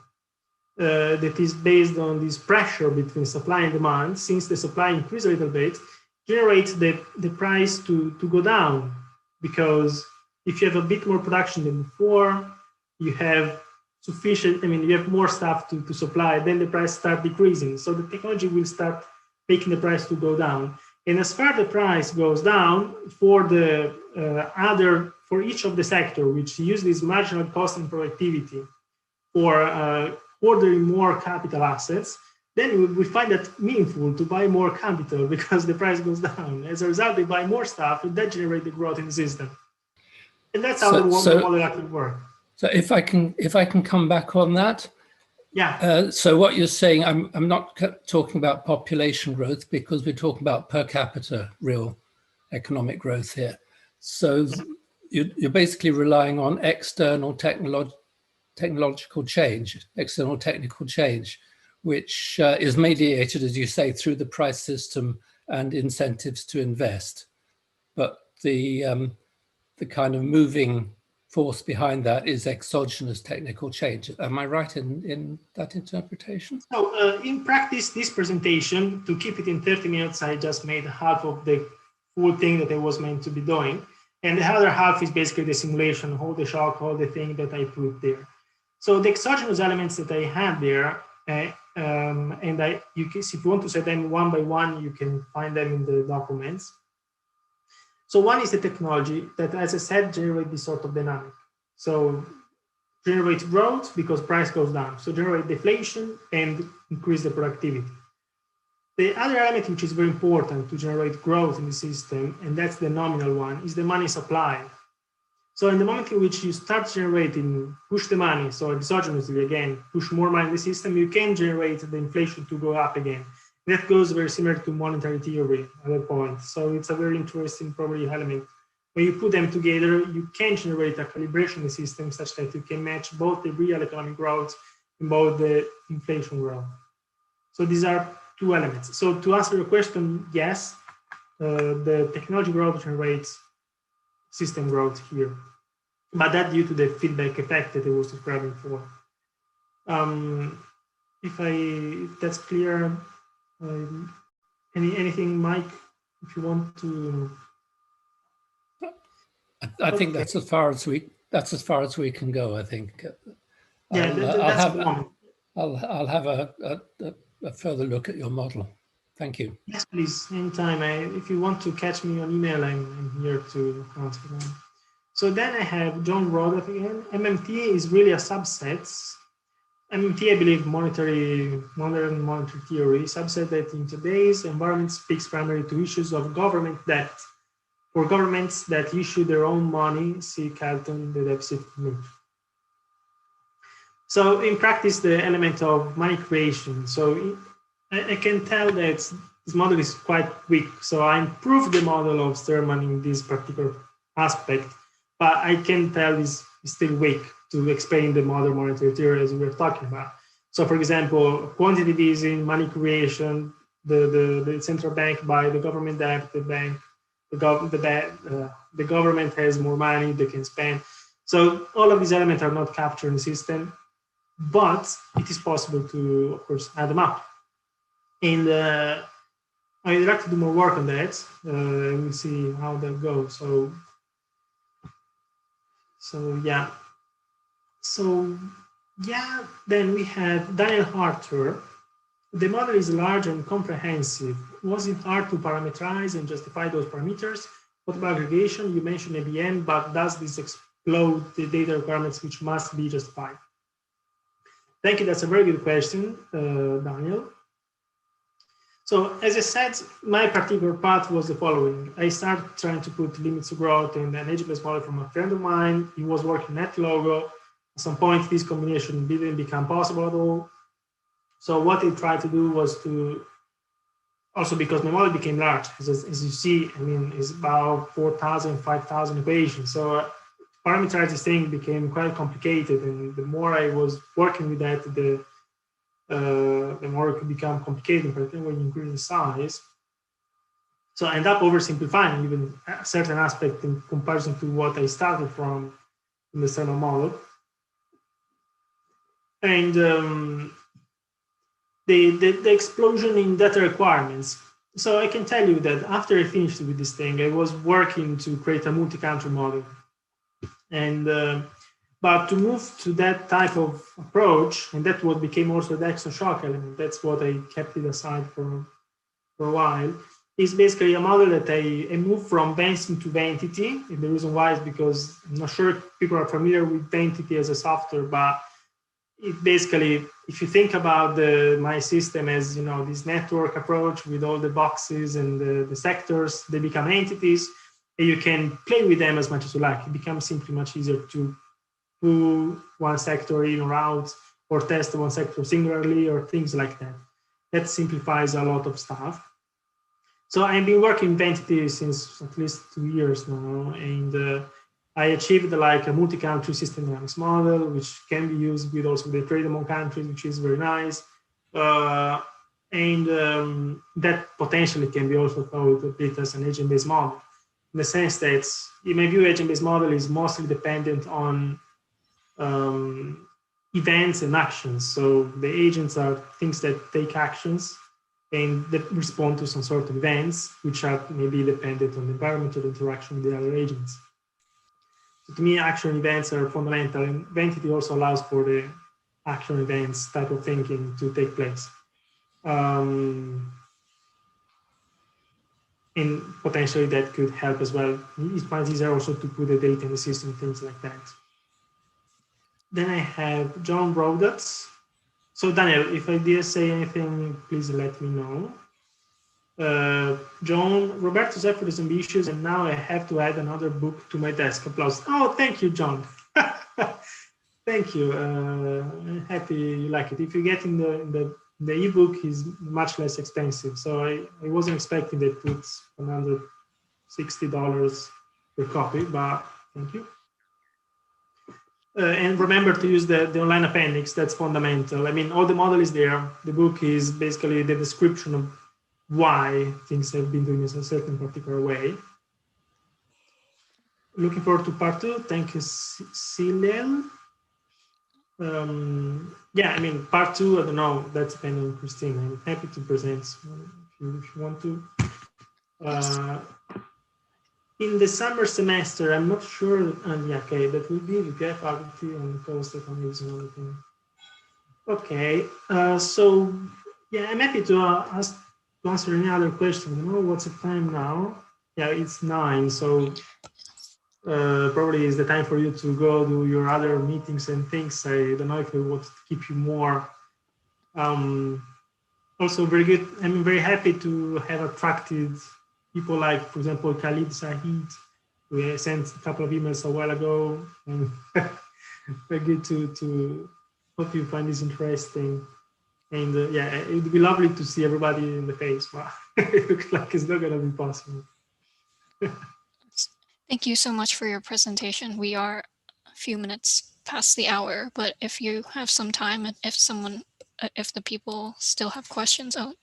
that is based on this pressure between supply and demand, since the supply increases a little bit, generates the price to go down. Because if you have a bit more production than before, you have you have more stuff to supply, then the price starts decreasing. So the technology will start making the price to go down. And as far as the price goes down for for each of the sector, which use this marginal cost and productivity for ordering more capital assets, then we find that meaningful to buy more capital because the price goes down. As a result, they buy more stuff and that generates the growth in the system. And that's how the model actually works. So if I can come back on that. Yeah. So what you're saying, I'm not talking about population growth because we're talking about per capita real economic growth here. So you're basically relying on external technological change, external technical change, which is mediated, as you say, through the price system and incentives to invest. But the kind of moving force behind that is exogenous technical change. Am I right in that interpretation? So in practice, this presentation, to keep it in 30 minutes, I just made half of the full thing that I was meant to be doing. And the other half is basically the simulation, all the shock, all the thing that I put there. So the exogenous elements that I had there, if you want to set them one by one, you can find them in the documents. So one is the technology that, as I said, generate this sort of dynamic. So generate growth because price goes down. So generate deflation and increase the productivity. The other element which is very important to generate growth in the system, and that's the nominal one, is the money supply. So in the moment in which you start generating, push the money, so exogenously again, push more money in the system, you can generate the inflation to go up again. That goes very similar to monetary theory at that point. So it's a very interesting probably element. When you put them together, you can generate a calibration in the system such that you can match both the real economic growth and both the inflation growth. So these are two elements. So to answer your question, yes, the technology growth generates system growth here, but that due to the feedback effect that I was describing before. If that's clear. Anything, Mike, if you want to? I think that's as far as we can go. I think. Yeah, I'll have a further look at your model. Thank you. Yes, please. Anytime. If you want to catch me on email, I'm here to answer them. So then I have John Rodolph again. MMT is really a subset. MMT, I believe, modern monetary theory, subset that in today's environment speaks primarily to issues of government debt. for governments that issue their own money, see Carlton, the deficit limit. So in practice, the element of money creation. So I can tell that this model is quite weak. So I improved the model of Sterman in this particular aspect, but I can tell it's still weak to explain the modern monetary theory as we were talking about. So for example, quantitative easing, money creation, the central bank buy the government debt, the government has more money they can spend. So all of these elements are not captured in the system, but it is possible to, of course, add them up. And I'd like to do more work on that. We'll see how that goes. Then we have Daniel Harter. The model is large and comprehensive. Was it hard to parameterize and justify those parameters? What about aggregation? You mentioned ABM, but does this explode the data requirements which must be justified? Thank you, that's a very good question, Daniel. So as I said, my particular path was the following. I started trying to put limits to growth in an agent-based model from a friend of mine. He was working at Logo. At some point, this combination didn't become possible at all. So what I tried to do was to, also because my model became large, as you see, I mean, it's about 4,000, 5,000 equations. So parameterize this thing became quite complicated. And the more I was working with that, the more it could become complicated, particularly when you increase the size. So I end up oversimplifying even a certain aspect in comparison to what I started from in the Sterman model. And the explosion in data requirements. So I can tell you that after I finished with this thing, I was working to create a multi-country model. And but to move to that type of approach, and that what became also the exoshock element, that's what I kept it aside for a while, is basically a model that I moved from Vensim to Ventity. And the reason why is because I'm not sure if people are familiar with Ventity as a software, but it basically, if you think about my system as, you know, this network approach with all the boxes and the sectors, they become entities, and you can play with them as much as you like. It becomes simply much easier to pull one sector in or out, or test one sector singularly, or things like that. That simplifies a lot of stuff. So I've been working in Entity since at least 2 years now, and I achieved like a multi-country system dynamics model, which can be used with also the trade among countries, which is very nice. That potentially can be also thought a bit as an agent-based model, in the sense that, in my view, agent-based model is mostly dependent on events and actions. So the agents are things that take actions and that respond to some sort of events, which are maybe dependent on the environment or the interaction with the other agents. So to me, action events are fundamental, and Entity also allows for the action events type of thinking to take place. And potentially that could help as well. It's much easier also to put the data in the system, things like that. Then I have John Brodats. So Daniel, if I did say anything, please let me know. John, Roberto's effort is ambitious, and now I have to add another book to my desk. Applause. Oh, thank you, John. Thank you. I'm happy you like it. If you get in the ebook, is much less expensive. So I wasn't expecting that it's $160 per copy, but thank you. And remember to use the online appendix. That's fundamental. I mean, all the model is there. The book is basically the description of why things have been doing in a certain particular way. Looking forward to part 2. Thank you, Silel. Yeah, I mean, part 2, I don't know, that's depending on Christine. I'm happy to present if you want to. In the summer semester, I'm not sure, and yeah, okay, that will be the faculty and the course that I'm using all the time. Okay, so yeah, I'm happy to answer any other question. I don't know what's the time now. Yeah, it's 9, so probably is the time for you to go do your other meetings and things. I don't know if I want to keep you more. Also very good. I'm very happy to have attracted people like, for example, Khalid Sahid, who sent a couple of emails a while ago, and very good to hope you find this interesting. And yeah, it would be lovely to see everybody in the face. Wow, it looks like it's not going to be possible. Thank you so much for your presentation. We are a few minutes past the hour, but if you have some time, and if the people still have questions, oh,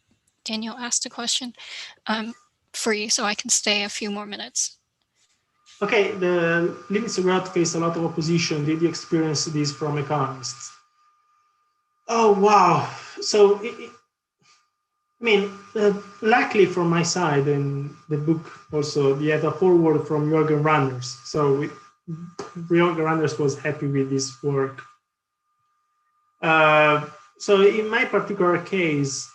Daniel asked a question. I'm free, so I can stay a few more minutes. Okay, the limits of growth face a lot of opposition. Did you experience this from economists? Oh, wow. So, luckily from my side, in the book also, we had a foreword from Jürgen Randers. So Jürgen Randers was happy with this work. So in my particular case,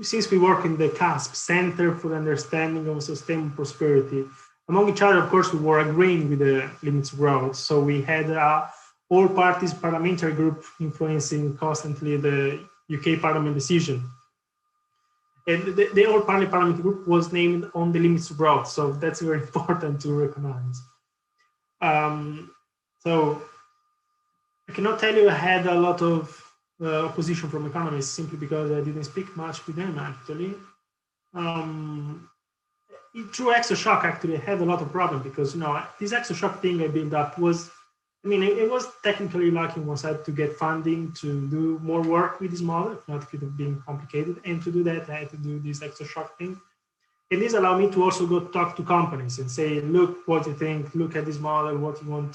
since we work in the CASP, Center for the Understanding of Sustainable Prosperity, among each other, of course, we were agreeing with the limits of growth. So we had all parties parliamentary group influencing constantly the UK Parliament decision. And the all parliament group was named on the limits of growth. So that's very important to recognize. So I cannot tell you I had a lot of opposition from economists simply because I didn't speak much with them actually. Through ExoShock, actually, I had a lot of problem because, this ExoShock thing I built up was, it was technically lacking one side to get funding to do more work with this model, if not it could have been complicated. And to do that, I had to do this ExoShock thing. And this allowed me to also go talk to companies and say, look what you think, look at this model, what you want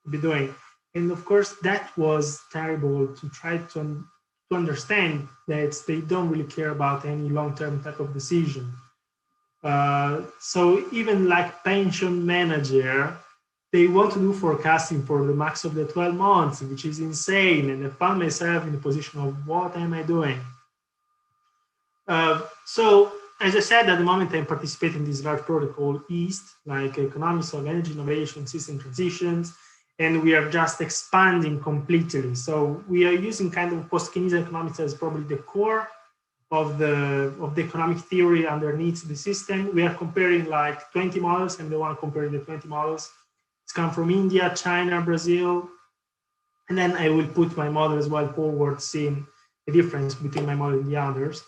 to be doing. And of course, that was terrible to try to understand that they don't really care about any long-term type of decision. So even like pension manager, they want to do forecasting for the max of the 12 months, which is insane. And I found myself in the position of what am I doing? So as I said, at the moment, I'm participating in this large project called EAST, like Economics of Energy Innovation, System Transitions, and we are just expanding completely. So we are using kind of post-Keynesian economics as probably the core of the economic theory underneath the system. We are comparing like 20 models, and the one comparing the 20 models, it's come from India, China, Brazil, and then I will put my model as well forward, seeing the difference between my model and the others.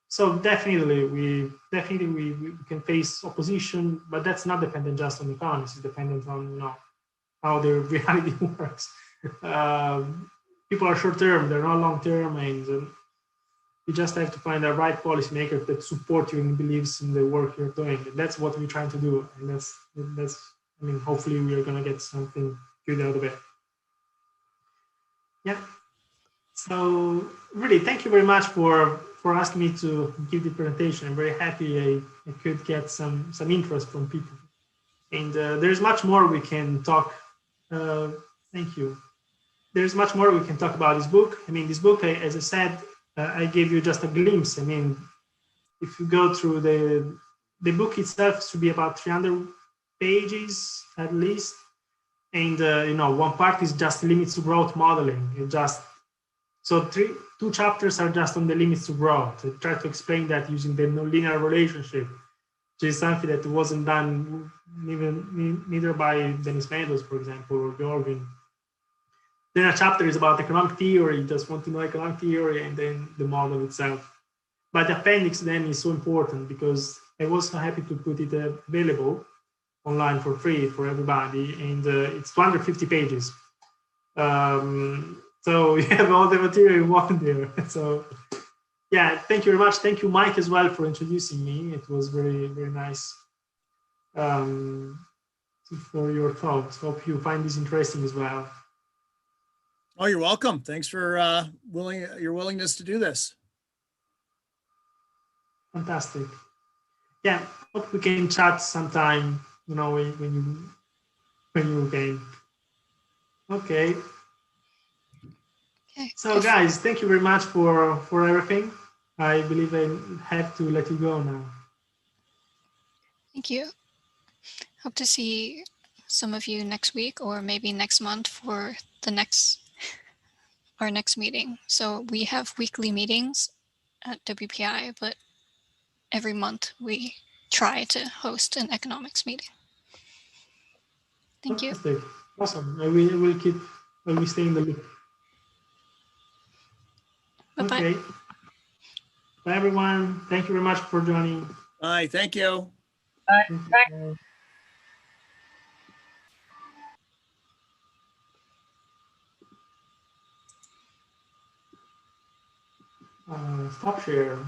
So definitely we can face opposition, but that's not dependent just on economics. It's dependent on how the reality works. People are short term; they're not long term, and you just have to find the right policymaker that support you and believes in the work you're doing. And that's what we're trying to do, and that's. Hopefully we are going to get something good out of it. Yeah. So really, thank you very much for asking me to give the presentation. I'm very happy I could get some interest from people. And there's much more we can talk. Thank you. There's much more we can talk about this book. This book, as I said, I gave you just a glimpse. If you go through the book itself, should be about 300 pages at least. And one part is just limits to growth modeling. So two chapters are just on the limits to growth. I try to explain that using the nonlinear relationship, which is something that wasn't done neither by Dennis Meadows, for example, or Jorgen. Then a chapter is about economic theory. You just want to know economic theory, and then the model itself. But the appendix then is so important because I was so happy to put it available online for free for everybody, and it's 250 pages. So you have all the material you want there. So yeah, thank you very much. Thank you, Mike, as well, for introducing me. It was very, very nice for your thoughts. Hope you find this interesting as well. Oh, you're welcome. Thanks for your willingness to do this. Fantastic. Yeah, hope we can chat sometime, when you came. Okay. So guys, thank you very much for everything. I believe I have to let you go now. Thank you. Hope to see some of you next week or maybe next month for our next meeting. So we have weekly meetings at WPI, but every month we try to host an economics meeting. Thank you. Fantastic. Awesome. I will stay in the loop. Bye-bye. Okay. Bye, everyone. Thank you very much for joining. Bye, thank you. Stop share.